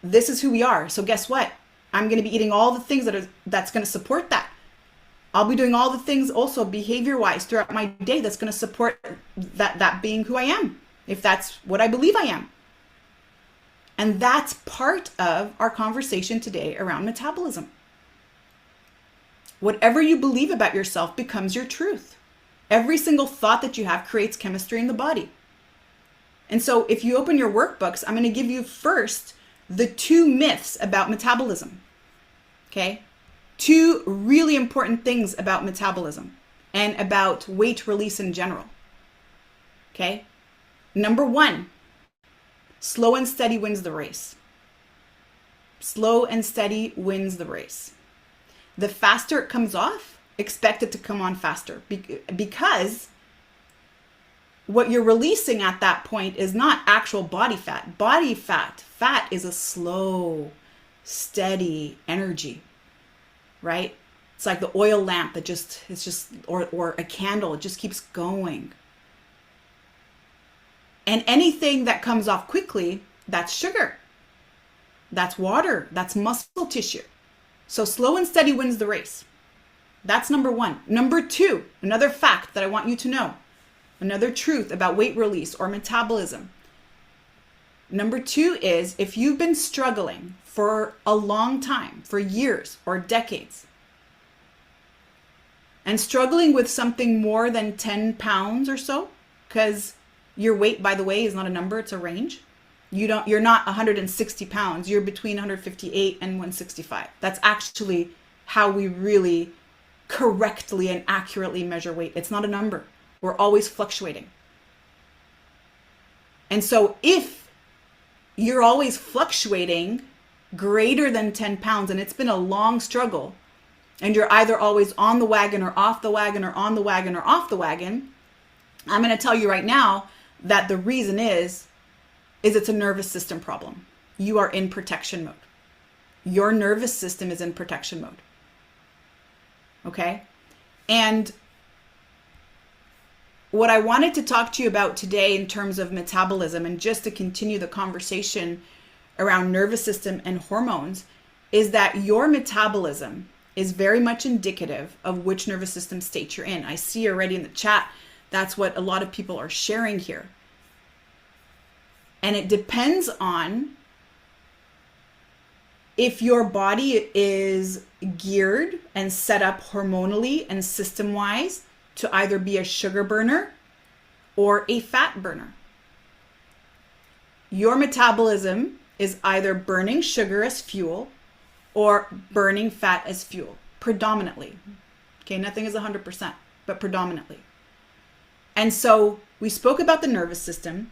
this is who we are. So guess what? I'm going to be eating all the things that's going to support that. I'll be doing all the things also behavior-wise throughout my day that's going to support that being who I am, if that's what I believe I am. And that's part of our conversation today around metabolism. Whatever you believe about yourself becomes your truth. Every single thought that you have creates chemistry in the body. And so if you open your workbooks, I'm going to give you first the 2 myths about metabolism. Okay? 2 really important things about metabolism and about weight release in general. Okay? Number 1, slow and steady wins the race. Slow and steady wins the race. The faster it comes off, expect it to come on faster because what you're releasing at that point is not actual body fat. Body fat is a slow, steady energy, right? It's like the oil lamp that or a candle, it just keeps going. And anything that comes off quickly, that's sugar, that's water, that's muscle tissue. So slow and steady wins the race. That's number 1. Number 2, another fact that I want you to know, another truth about weight release or metabolism. Number 2 is if you've been struggling for a long time, for years or decades, and struggling with something more than 10 pounds or so, because your weight, by the way, is not a number, it's a range. You're not 160 pounds. You're between 158 and 165. That's actually how we really correctly and accurately measure weight. It's not a number. We're always fluctuating. And so if you're always fluctuating greater than 10 pounds and it's been a long struggle and you're either always on the wagon or off the wagon or on the wagon or off the wagon, I'm going to tell you right now that the reason is it's a nervous system problem. You are in protection mode. Your nervous system is in protection mode. Okay? And what I wanted to talk to you about today in terms of metabolism, and just to continue the conversation around nervous system and hormones, is that your metabolism is very much indicative of which nervous system state you're in. I see already in the chat, that's what a lot of people are sharing here. And it depends on if your body is geared and set up hormonally and system-wise to either be a sugar burner or a fat burner. Your metabolism is either burning sugar as fuel or burning fat as fuel, predominantly. Okay, nothing is 100%, but predominantly. And so we spoke about the nervous system.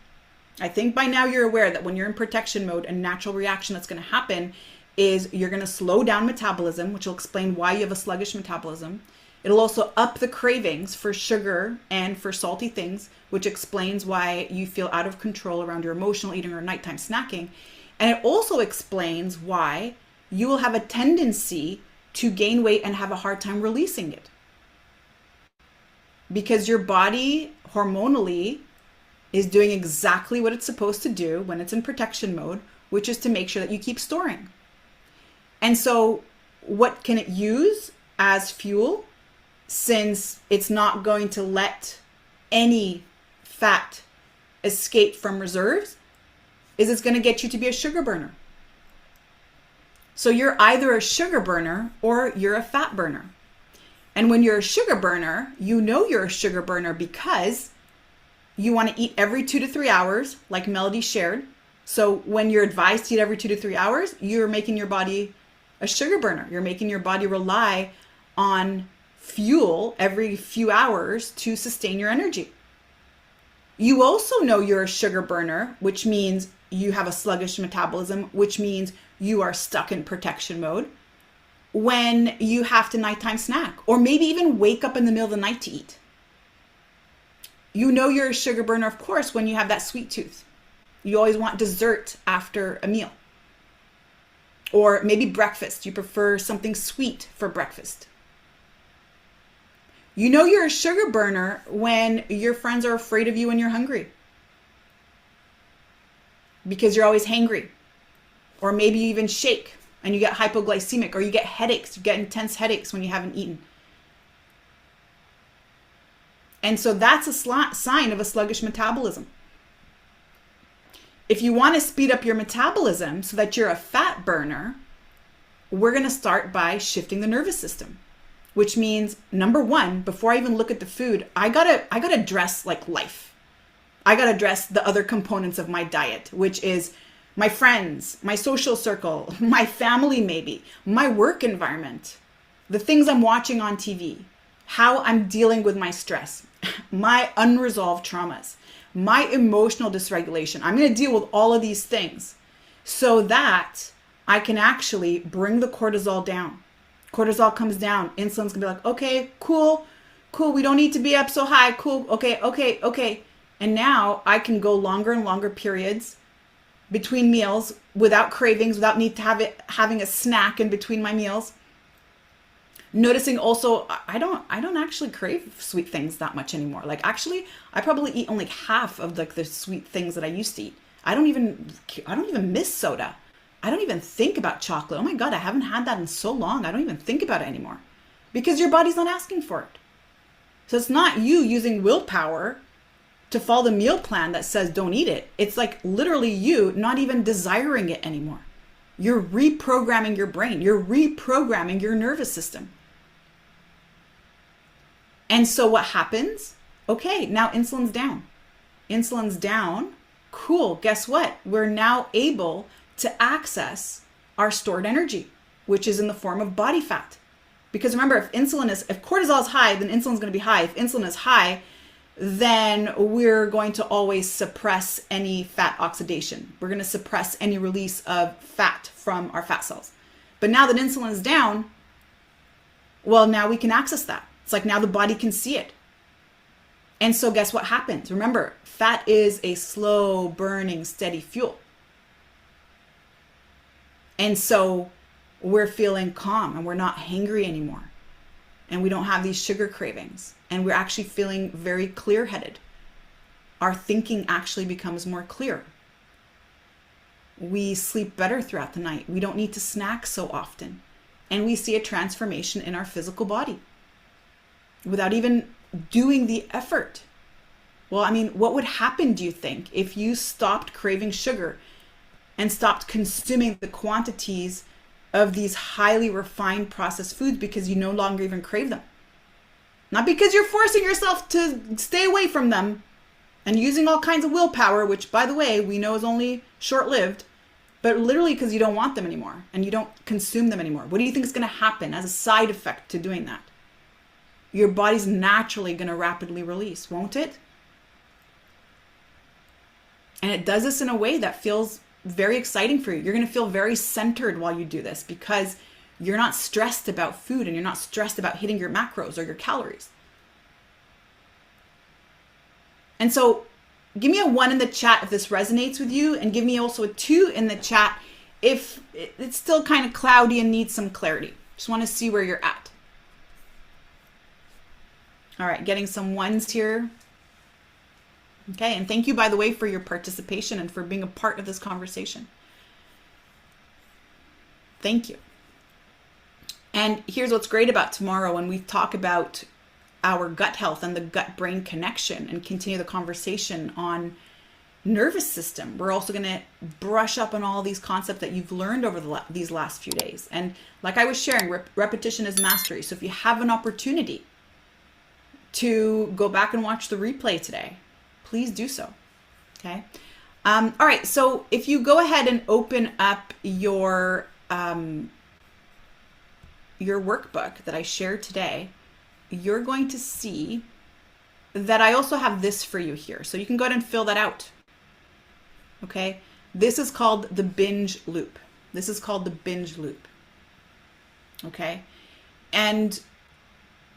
I think by now you're aware that when you're in protection mode, a natural reaction that's going to happen is you're going to slow down metabolism, which will explain why you have a sluggish metabolism. It'll also up the cravings for sugar and for salty things, which explains why you feel out of control around your emotional eating or nighttime snacking. And it also explains why you will have a tendency to gain weight and have a hard time releasing it. Because your body hormonally is doing exactly what it's supposed to do when it's in protection mode, which is to make sure that you keep storing. And so what can it use as fuel, since it's not going to let any fat escape from reserves, is it's going to get you to be a sugar burner. So you're either a sugar burner or you're a fat burner. And when you're a sugar burner, you know you're a sugar burner because you want to eat every 2 to 3 hours, like Melody shared. So when you're advised to eat every 2 to 3 hours, you're making your body a sugar burner. You're making your body rely on fuel every few hours to sustain your energy. You also know you're a sugar burner, which means you have a sluggish metabolism, which means you are stuck in protection mode when you have to nighttime snack, or maybe even wake up in the middle of the night to eat. You know you're a sugar burner, of course, when you have that sweet tooth. You always want dessert after a meal. Or maybe breakfast. You prefer something sweet for breakfast. You know you're a sugar burner when your friends are afraid of you when you're hungry, because you're always hangry. Or maybe you even shake and you get hypoglycemic, or you get headaches. You get intense headaches when you haven't eaten. And so that's a sign of a sluggish metabolism. If you want to speed up your metabolism so that you're a fat burner, we're going to start by shifting the nervous system, which means, number one, before I even look at the food, I gotta dress like life. I gotta address the other components of my diet, which is my friends, my social circle, my family, maybe my work environment, the things I'm watching on TV, how I'm dealing with my stress, my unresolved traumas, my emotional dysregulation. I'm going to deal with all of these things so that I can actually bring the cortisol down. Cortisol comes down. Insulin's going to be like, okay, cool. We don't need to be up so high. Cool. Okay. And now I can go longer and longer periods between meals without cravings, without need to having a snack in between my meals. Noticing also, I don't actually crave sweet things that much anymore. Like, actually, I probably eat only half of the sweet things that I used to eat. I don't even miss soda. I don't even think about chocolate. Oh my God, I haven't had that in so long. I don't even think about it anymore, because your body's not asking for it. So it's not you using willpower to follow the meal plan that says don't eat it. It's like literally you not even desiring it anymore. You're reprogramming your brain. You're reprogramming your nervous system. And so what happens? Okay, now insulin's down. Insulin's down. Cool. Guess what? We're now able to access our stored energy, which is in the form of body fat. Because remember, if cortisol is high, then insulin's going to be high. If insulin is high, then we're going to always suppress any fat oxidation. We're going to suppress any release of fat from our fat cells. But now that insulin is down, well, now we can access that. It's like now the body can see it. And so guess what happens? Remember, fat is a slow burning, steady fuel. And so we're feeling calm and we're not hangry anymore. and we don't have these sugar cravings, and we're actually feeling very clear-headed. Our thinking actually becomes more clear. We sleep better throughout the night. We don't need to snack so often. And we see a transformation in our physical body without even doing the effort. Well, I mean, what would happen, do you think, if you stopped craving sugar and stopped consuming the quantities of these highly refined processed foods because you no longer even crave them? Not because you're forcing yourself to stay away from them and using all kinds of willpower, which, by the way, we know is only short-lived, but literally because you don't want them anymore and you don't consume them anymore. What do you think is going to happen as a side effect to doing that? Your body's naturally going to rapidly release, won't it? And it does this in a way that feels very exciting for you. You're going to feel very centered while you do this because you're not stressed about food and you're not stressed about hitting your macros or your calories. And so give me a 1 in the chat if this resonates with you, and give me also a 2 in the chat if it's still kind of cloudy and needs some clarity. Just want to see where you're at. All right, getting some 1s here. Okay, and thank you, by the way, for your participation and for being a part of this conversation. Thank you. And here's what's great about tomorrow when we talk about our gut health and the gut-brain connection and continue the conversation on nervous system. We're also going to brush up on all these concepts that you've learned over these last few days. And like I was sharing, repetition is mastery. So if you have an opportunity to go back and watch the replay today, please do so. Okay. All right. So if you go ahead and open up your workbook that I shared today, you're going to see that I also have this for you here. So you can go ahead and fill that out. Okay. This is called the binge loop. This is called the binge loop. Okay. And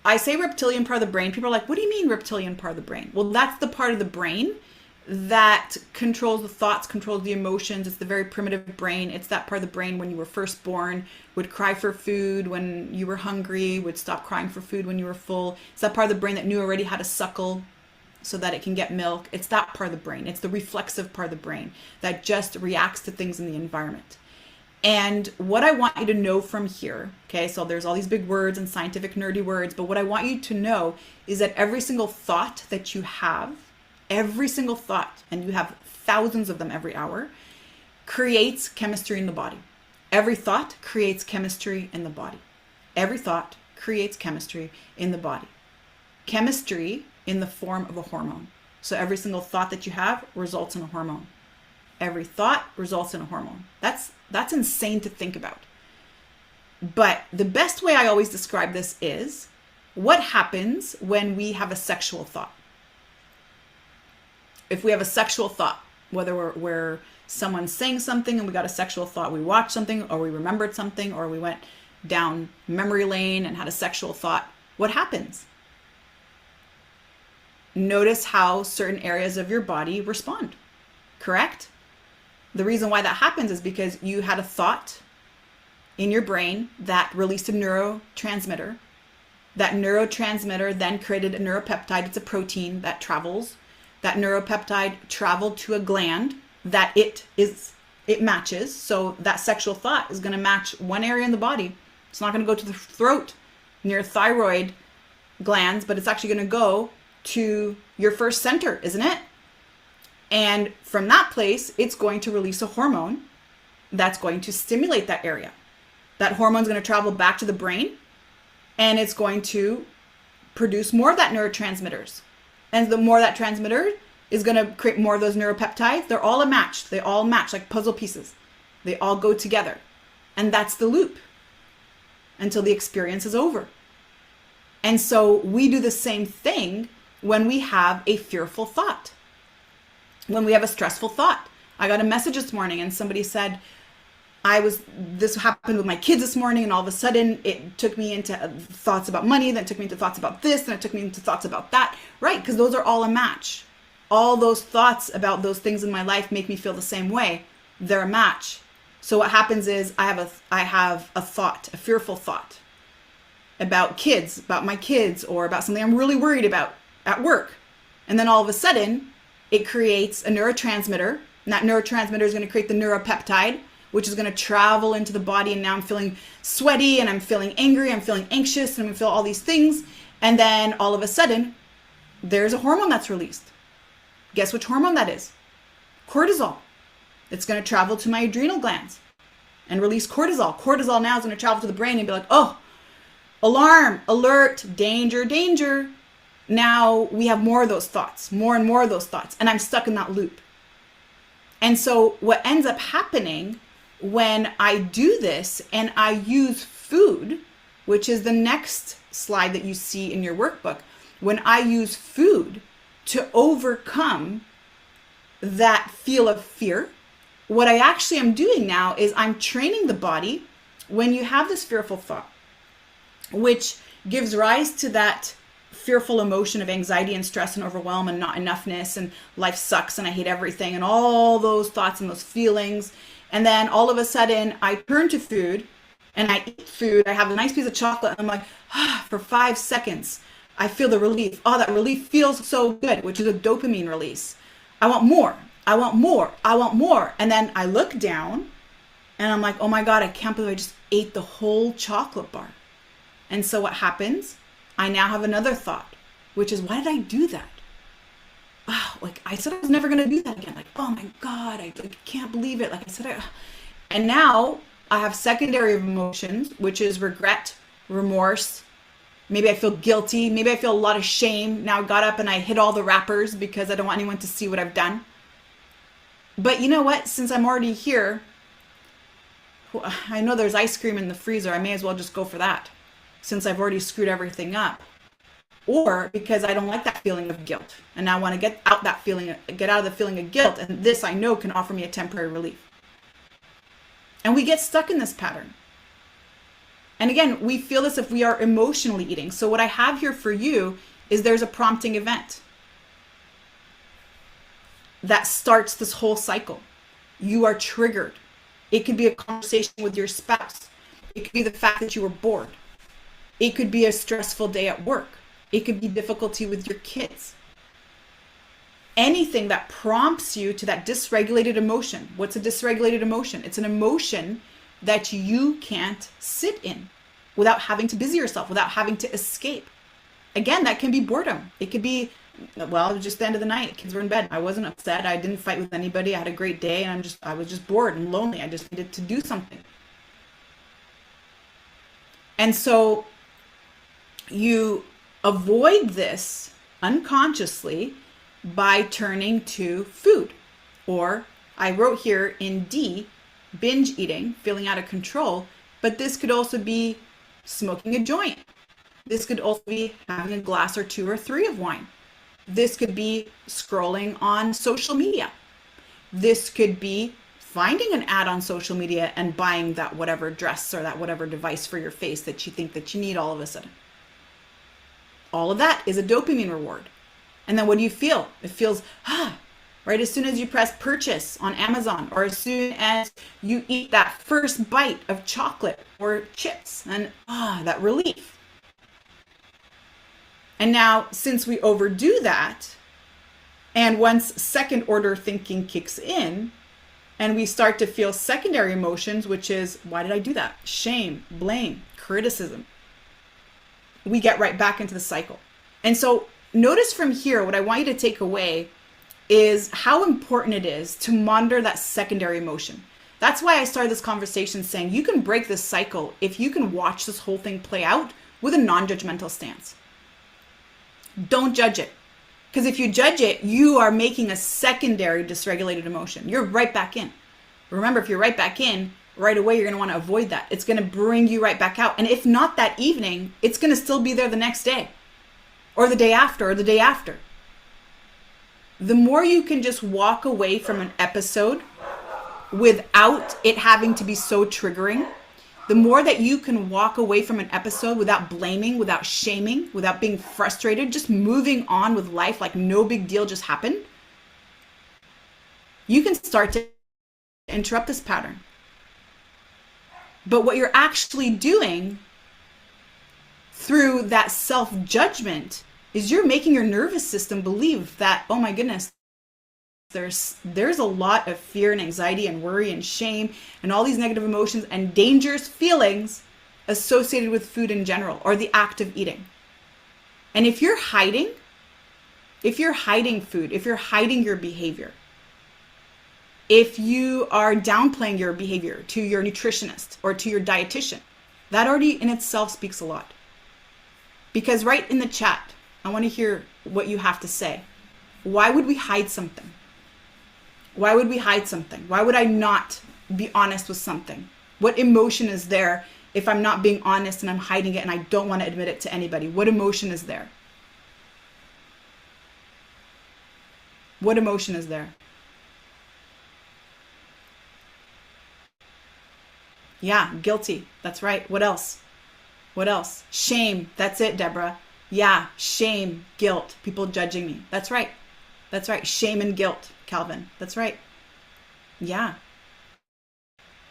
I say reptilian part of the brain. People are like, what do you mean reptilian part of the brain? Well, that's the part of the brain that controls the thoughts, controls the emotions. It's the very primitive brain. It's that part of the brain when you were first born, would cry for food when you were hungry, would stop crying for food when you were full. It's that part of the brain that knew already how to suckle so that it can get milk. It's that part of the brain. It's the reflexive part of the brain that just reacts to things in the environment. And what I want you to know from here, okay, so there's all these big words and scientific nerdy words, but what I want you to know is that every single thought that you have, every single thought, and you have thousands of them every hour, creates chemistry in the body. Every thought creates chemistry in the body. Every thought creates chemistry in the body. Chemistry in the form of a hormone. So every single thought that you have results in a hormone. Every thought results in a hormone. That's insane to think about. But the best way I always describe this is what happens when we have a sexual thought. If we have a sexual thought, whether we're someone's saying something and we got a sexual thought, we watched something or we remembered something or we went down memory lane and had a sexual thought, what happens? Notice how certain areas of your body respond, correct? The reason why that happens is because you had a thought in your brain that released a neurotransmitter. That neurotransmitter then created a neuropeptide. It's a protein that travels. That neuropeptide traveled to a gland that it matches. So that sexual thought is going to match one area in the body. It's not going to go to the throat near thyroid glands, but it's actually going to go to your first center, isn't it? And from that place, it's going to release a hormone that's going to stimulate that area. That hormone is going to travel back to the brain and it's going to produce more of that neurotransmitters. And the more that transmitter is going to create more of those neuropeptides. They're all matched. They all match like puzzle pieces. They all go together. And that's the loop until the experience is over. And so we do the same thing when we have a fearful thought. When we have a stressful thought. I got a message this morning and somebody said, this happened with my kids this morning and all of a sudden it took me into thoughts about money, then it took me into thoughts about this, then it took me into thoughts about that. Right, because those are all a match. All those thoughts about those things in my life make me feel the same way. They're a match. So what happens is I have a thought, a fearful thought. about kids, about my kids, or about something I'm really worried about at work. And then all of a sudden, it creates a neurotransmitter. And that neurotransmitter is going to create the neuropeptide, which is going to travel into the body. And now I'm feeling sweaty and I'm feeling angry, I'm feeling anxious, and I'm going to feel all these things. And then all of a sudden, there's a hormone that's released. Guess which hormone that is? Cortisol. It's going to travel to my adrenal glands and release cortisol. Cortisol now is going to travel to the brain and be like, oh, alarm, alert, danger, danger. Now we have more of those thoughts, more and more of those thoughts, and I'm stuck in that loop. And so what ends up happening when I do this and I use food, which is the next slide that you see in your workbook, when I use food to overcome that feel of fear, what I actually am doing now is I'm training the body when you have this fearful thought, which gives rise to that fearful emotion of anxiety and stress and overwhelm and not enoughness and life sucks and I hate everything and all those thoughts and those feelings. And then all of a sudden I turn to food and I eat food. I have a nice piece of chocolate and I'm like, for 5 seconds, I feel the relief. Oh, that relief feels so good, which is a dopamine release. I want more. I want more. I want more. And then I look down and I'm like, oh my God, I can't believe I just ate the whole chocolate bar. And so what happens? I now have another thought, which is, why did I do that? Oh, like I said I was never going to do that again. Like, oh my God, I can't believe it. Like I said, and now I have secondary emotions, which is regret, remorse. Maybe I feel guilty. Maybe I feel a lot of shame. Now I got up and I hit all the wrappers because I don't want anyone to see what I've done. But you know what? Since I'm already here, I know there's ice cream in the freezer. I may as well just go for that, since I've already screwed everything up. Or because I don't like that feeling of guilt and now I want to get out of the feeling of guilt, and this I know can offer me a temporary relief. And we get stuck in this pattern. And again, we feel this if we are emotionally eating. So what I have here for you is there's a prompting event that starts this whole cycle. You are triggered. It could be a conversation with your spouse. It could be the fact that you were bored. It could be a stressful day at work. It could be difficulty with your kids. Anything that prompts you to that dysregulated emotion. What's a dysregulated emotion? It's an emotion that you can't sit in without having to busy yourself, without having to escape. Again, that can be boredom. It could be, well, it was just the end of the night. Kids were in bed. I wasn't upset. I didn't fight with anybody. I had a great day and I was just bored and lonely. I just needed to do something. And so you avoid this unconsciously by turning to food. Or I wrote here in D, binge eating, feeling out of control, but this could also be smoking a joint. This could also be having a glass or 2 or 3 of wine. This could be scrolling on social media. This could be finding an ad on social media and buying that whatever dress or that whatever device for your face that you think that you need all of a sudden. All of that is a dopamine reward. And then what do you feel? It feels, right as soon as you press purchase on Amazon, or as soon as you eat that first bite of chocolate or chips, and that relief. And now, since we overdo that, and once second order thinking kicks in, and we start to feel secondary emotions, which is, why did I do that? Shame, blame, criticism. We get right back into the cycle. And so notice from here, what I want you to take away is how important it is to monitor that secondary emotion. That's why I started this conversation saying you can break this cycle if you can watch this whole thing play out with a non-judgmental stance. Don't judge it. Because if you judge it, you are making a secondary dysregulated emotion. You're right back in. Remember, if you're right back in, right away, you're going to want to avoid that. It's going to bring you right back out. And if not that evening, it's going to still be there the next day or the day after or the day after. The more you can just walk away from an episode without it having to be so triggering, the more that you can walk away from an episode without blaming, without shaming, without being frustrated, just moving on with life like no big deal just happened, you can start to interrupt this pattern. But what you're actually doing through that self-judgment is you're making your nervous system believe that, oh my goodness, there's a lot of fear and anxiety and worry and shame and all these negative emotions and dangerous feelings associated with food in general or the act of eating. And if you're hiding food, if you're hiding your behavior, if you are downplaying your behavior to your nutritionist or to your dietitian, that already in itself speaks a lot. Because right in the chat, I want to hear what you have to say. Why would we hide something? Why would we hide something? Why would I not be honest with something? What emotion is there if I'm not being honest and I'm hiding it and I don't want to admit it to anybody? What emotion is there? What emotion is there? Yeah, guilty. That's right. What else? What else? Shame. That's it, Deborah. Yeah, shame, guilt, people judging me. That's right. That's right. Shame and guilt, Calvin. That's right. Yeah.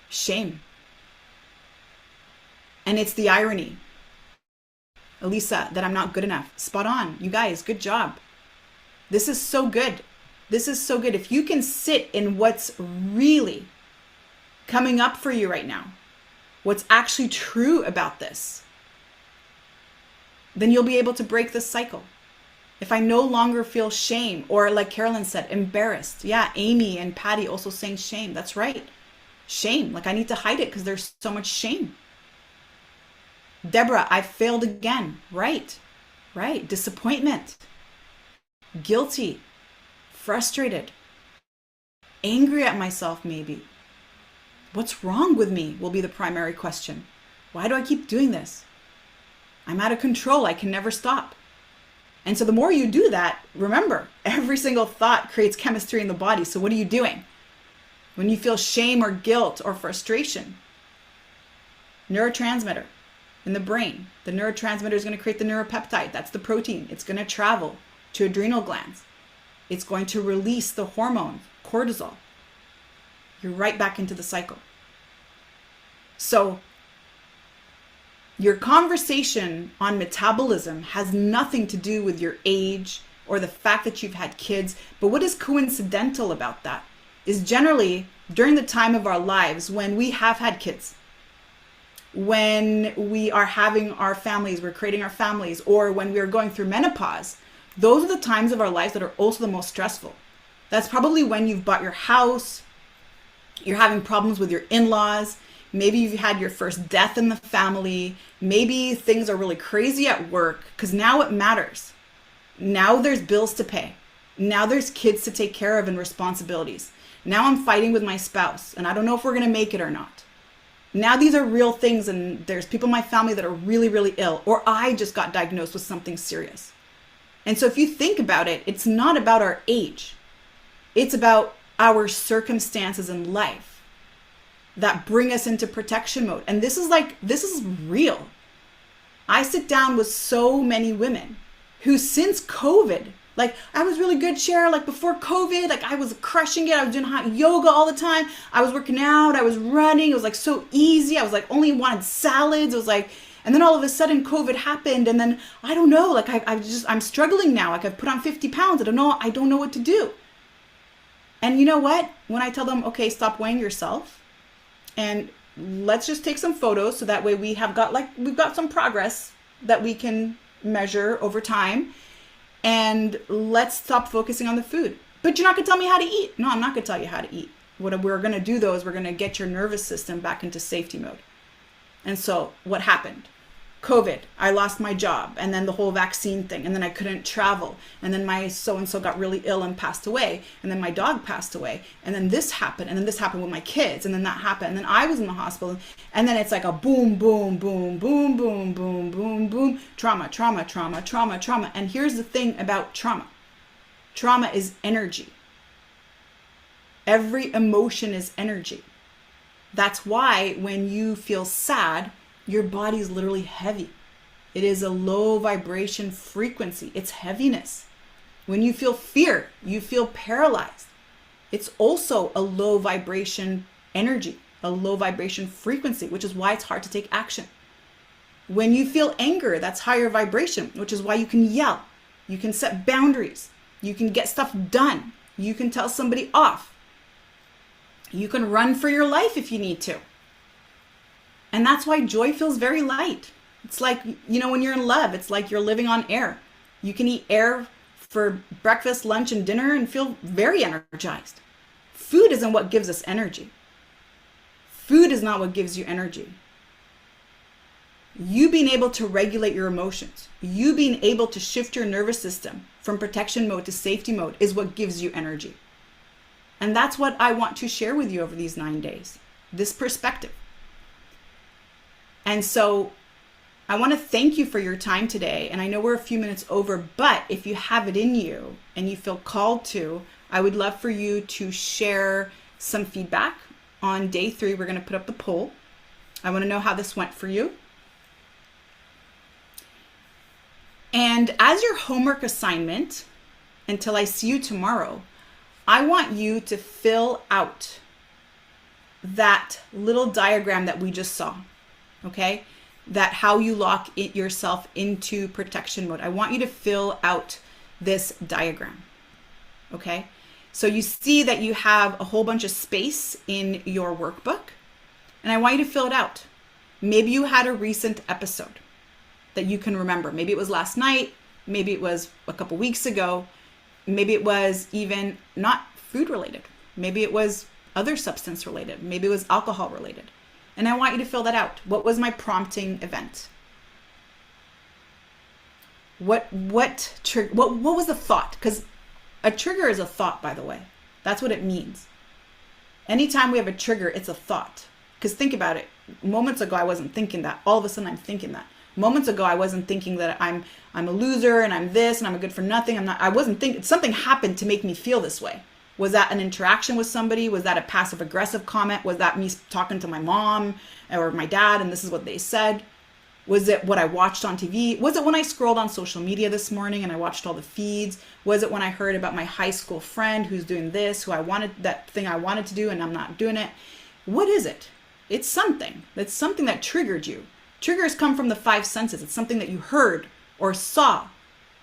Shame. And it's the irony, Elisa, that I'm not good enough. Spot on. You guys, good job. This is so good. This is so good. If you can sit in what's really coming up for you right now, what's actually true about this, then you'll be able to break this cycle. If I no longer feel shame, or like Carolyn said, embarrassed. Yeah, Amy and Patty also saying shame. That's right. Shame. Like I need to hide it because there's so much shame. Deborah, I failed again. Right. Right. Disappointment. Guilty. Frustrated. Angry at myself maybe. What's wrong with me will be the primary question. Why do I keep doing this? I'm out of control. I can never stop. And so the more you do that, remember, every single thought creates chemistry in the body. So what are you doing? When you feel shame or guilt or frustration, neurotransmitter in the brain, the neurotransmitter is going to create the neuropeptide. That's the protein. It's going to travel to adrenal glands. It's going to release the hormone, cortisol. You're right back into the cycle. So your conversation on metabolism has nothing to do with your age or the fact that you've had kids. But what is coincidental about that is generally during the time of our lives when we have had kids, when we are having our families, we're creating our families, or when we are going through menopause, those are the times of our lives that are also the most stressful. That's probably when you've bought your house, you're having problems with your in-laws, maybe you've had your first death in the family, maybe things are really crazy at work, because now it matters. Now there's bills to pay. Now there's kids to take care of and responsibilities. Now I'm fighting with my spouse and I don't know if we're going to make it or not. Now these are real things and there's people in my family that are really, really ill, or I just got diagnosed with something serious. And so if you think about it, it's not about our age. It's about our circumstances in life that bring us into protection mode. And this is real. I sit down with so many women who since COVID, like I was really good, Cher, like before COVID, like I was crushing it. I was doing hot yoga all the time. I was working out. I was running. It was like so easy. I was like only wanted salads. It was like, and then all of a sudden COVID happened. And then I don't know, like I'm struggling now. Like I've put on 50 pounds. I don't know what to do. And you know what? When I tell them, okay, stop weighing yourself and let's just take some photos. So that way we've got some progress that we can measure over time. And let's stop focusing on the food. But you're not going to tell me how to eat. No, I'm not going to tell you how to eat. What we're going to do though is we're going to get your nervous system back into safety mode. And so what happened? COVID, I lost my job, and then the whole vaccine thing, and then I couldn't travel, and then my so-and-so got really ill and passed away, and then my dog passed away, and then this happened, and then this happened with my kids, and then that happened, and then I was in the hospital, and then it's like a boom, boom, boom, boom, boom, boom, boom, boom, trauma, trauma, trauma, trauma, trauma. And here's the thing about trauma. Trauma is energy. Every emotion is energy. That's why when you feel sad, your body is literally heavy. It is a low vibration frequency. It's heaviness. When you feel fear, you feel paralyzed. It's also a low vibration energy, a low vibration frequency, which is why it's hard to take action. When you feel anger, that's higher vibration, which is why you can yell. You can set boundaries. You can get stuff done. You can tell somebody off. You can run for your life if you need to. And that's why joy feels very light. It's like, when you're in love, it's like you're living on air. You can eat air for breakfast, lunch, and dinner and feel very energized. Food isn't what gives us energy. Food is not what gives you energy. You being able to regulate your emotions, you being able to shift your nervous system from protection mode to safety mode is what gives you energy. And that's what I want to share with you over these 9 days, this perspective. And so I want to thank you for your time today. And I know we're a few minutes over, but if you have it in you and you feel called to, I would love for you to share some feedback. On day 3, we're going to put up the poll. I want to know how this went for you. And as your homework assignment, until I see you tomorrow, I want you to fill out that little diagram that we just saw, okay? That how you lock yourself into protection mode. I want you to fill out this diagram, okay? So you see that you have a whole bunch of space in your workbook, and I want you to fill it out. Maybe you had a recent episode that you can remember. Maybe it was last night, maybe it was a couple weeks ago, maybe it was even not food related, maybe it was other substance related, maybe it was alcohol related. And I want you to fill that out. What was my prompting event? What was the thought? Because a trigger is a thought, by the way. That's what it means. Anytime we have a trigger, it's a thought. Because think about it. Moments ago, I wasn't thinking that. All of a sudden, I'm thinking that. Moments ago, I wasn't thinking that I'm a loser and I'm this and I'm a good for nothing. I wasn't thinking. Something happened to make me feel this way. Was that an interaction with somebody? Was that a passive aggressive comment? Was that me talking to my mom or my dad and this is what they said? Was it what I watched on TV? Was it when I scrolled on social media this morning and I watched all the feeds? Was it when I heard about my high school friend who's doing this, that thing I wanted to do and I'm not doing it? What is it? It's something. It's something that triggered you. Triggers come from the 5 senses. It's something that you heard or saw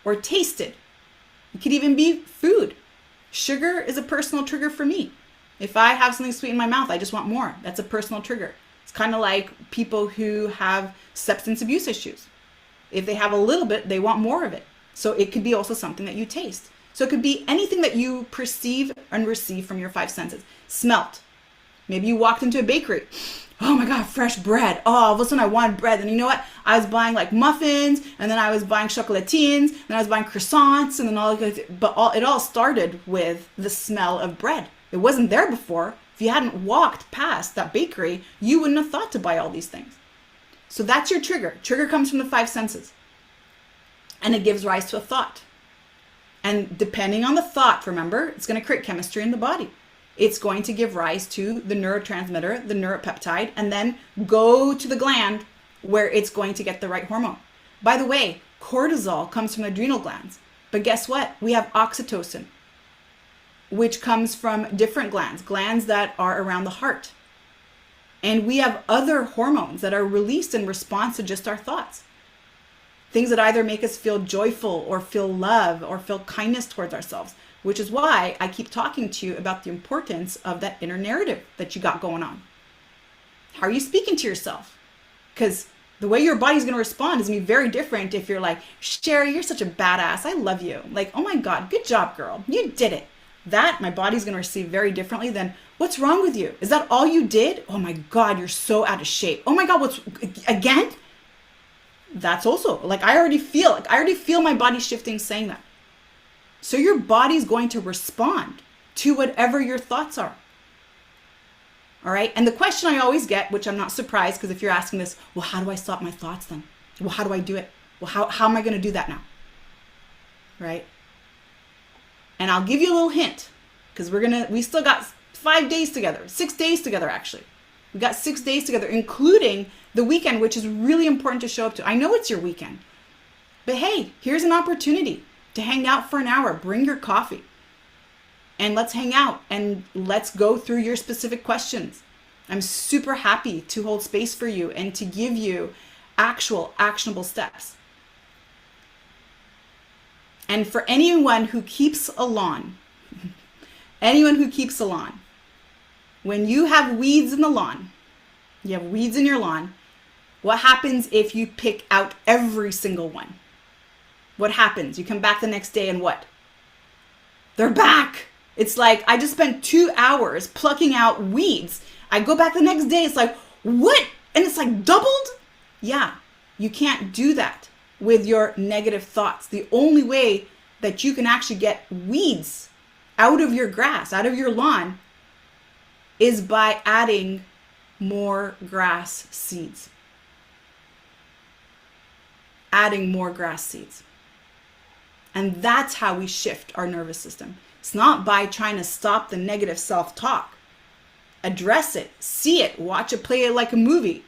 or tasted. It could even be food. Sugar is a personal trigger for me. If I have something sweet in my mouth, I just want more. That's a personal trigger. It's kind of like people who have substance abuse issues. If they have a little bit, they want more of it. So it could be also something that you taste. So it could be anything that you perceive and receive from your 5 senses. Smelt. Maybe you walked into a bakery. Oh my God, fresh bread. Oh, all of a sudden I wanted bread. And you know what? I was buying like muffins, and then I was buying chocolatines, and then I was buying croissants, and then it all started with the smell of bread. It wasn't there before. If you hadn't walked past that bakery, you wouldn't have thought to buy all these things. So that's your trigger. Trigger comes from the 5 senses. And it gives rise to a thought. And depending on the thought, remember, it's going to create chemistry in the body. It's going to give rise to the neurotransmitter, the neuropeptide, and then go to the gland where it's going to get the right hormone. By the way, cortisol comes from the adrenal glands. But guess what? We have oxytocin, which comes from different glands that are around the heart. And we have other hormones that are released in response to just our thoughts. Things that either make us feel joyful or feel love or feel kindness towards ourselves, which is why I keep talking to you about the importance of that inner narrative that you got going on. How are you speaking to yourself? Because the way your body's going to respond is going to be very different if you're like, Sherry, you're such a badass. I love you. Like, oh my God, good job, girl. You did it. That my body's going to receive very differently than, what's wrong with you? Is that all you did? Oh my God, you're so out of shape. Oh my God, what's again? That's also like, I already feel my body shifting saying that. So your body's going to respond to whatever your thoughts are. All right. And the question I always get, which I'm not surprised, because if you're asking this, well, how do I stop my thoughts then? Well, how do I do it? Well, how am I going to do that now? Right. And I'll give you a little hint, because we still got 5 days together, 6 days together, actually. We got 6 days together, including the weekend, which is really important to show up to. I know it's your weekend, but hey, here's an opportunity to hang out for an hour. Bring your coffee and let's hang out and let's go through your specific questions. I'm super happy to hold space for you and to give you actual actionable steps. And for anyone who keeps a lawn, when you have weeds in the lawn, you have weeds in your lawn, what happens if you pick out every single one? What happens? You come back the next day and what? They're back. It's like, I just spent 2 hours plucking out weeds. I go back the next day, it's like, what? And it's like doubled? Yeah, you can't do that with your negative thoughts. The only way that you can actually get weeds out of your grass, out of your lawn, is by adding more grass seeds. Adding more grass seeds. And that's how we shift our nervous system. It's not by trying to stop the negative self-talk. Address it, see it, watch it, play it like a movie.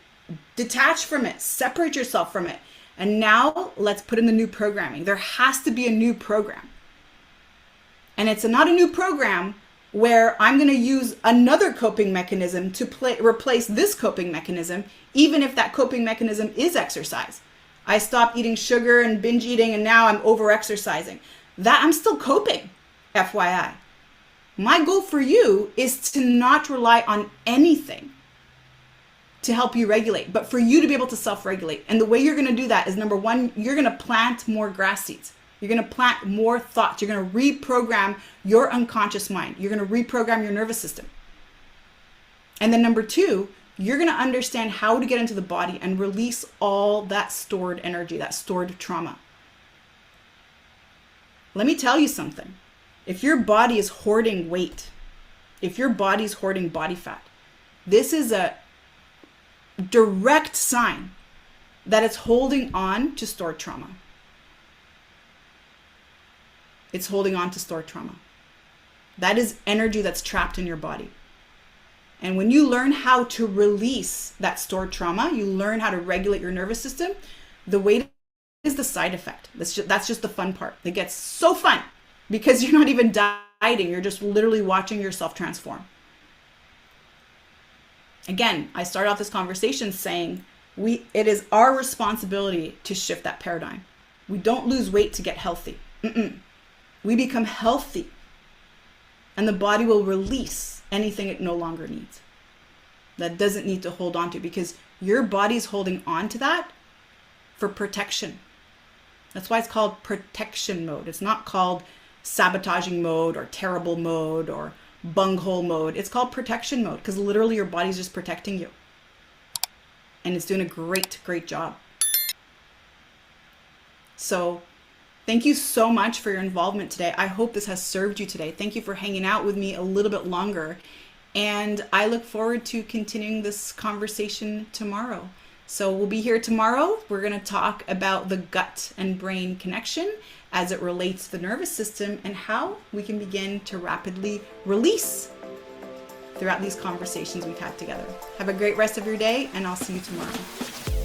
Detach from it, separate yourself from it. And now let's put in the new programming. There has to be a new program. And it's not a new program where I'm going to use another coping mechanism to replace this coping mechanism, even if that coping mechanism is exercise. I stopped eating sugar and binge eating, and now I'm over exercising. That I'm still coping, FYI. My goal for you is to not rely on anything to help you regulate, but for you to be able to self-regulate. And the way you're going to do that is, number one, you're going to plant more grass seeds. You're going to plant more thoughts. You're going to reprogram your unconscious mind. You're going to reprogram your nervous system. And then number two, you're going to understand how to get into the body and release all that stored energy, that stored trauma. Let me tell you something. If your body is hoarding weight, if your body is hoarding body fat, this is a direct sign that it's holding on to stored trauma. It's holding on to stored trauma. That is energy that's trapped in your body. And when you learn how to release that stored trauma, you learn how to regulate your nervous system, the weight is the side effect. That's just the fun part. It gets so fun because you're not even dieting. You're just literally watching yourself transform. Again, I started off this conversation saying it is our responsibility to shift that paradigm. We don't lose weight to get healthy. We become healthy, and the body will release anything it no longer needs, that doesn't need to hold on to, because your body's holding on to that for protection. That's why it's called protection mode. It's not called sabotaging mode or terrible mode or bunghole mode. It's called protection mode because literally your body's just protecting you. And it's doing a great, great job. So thank you so much for your involvement today. I hope this has served you today. Thank you for hanging out with me a little bit longer. And I look forward to continuing this conversation tomorrow. So we'll be here tomorrow. We're going to talk about the gut and brain connection as it relates to the nervous system and how we can begin to rapidly release throughout these conversations we've had together. Have a great rest of your day, and I'll see you tomorrow.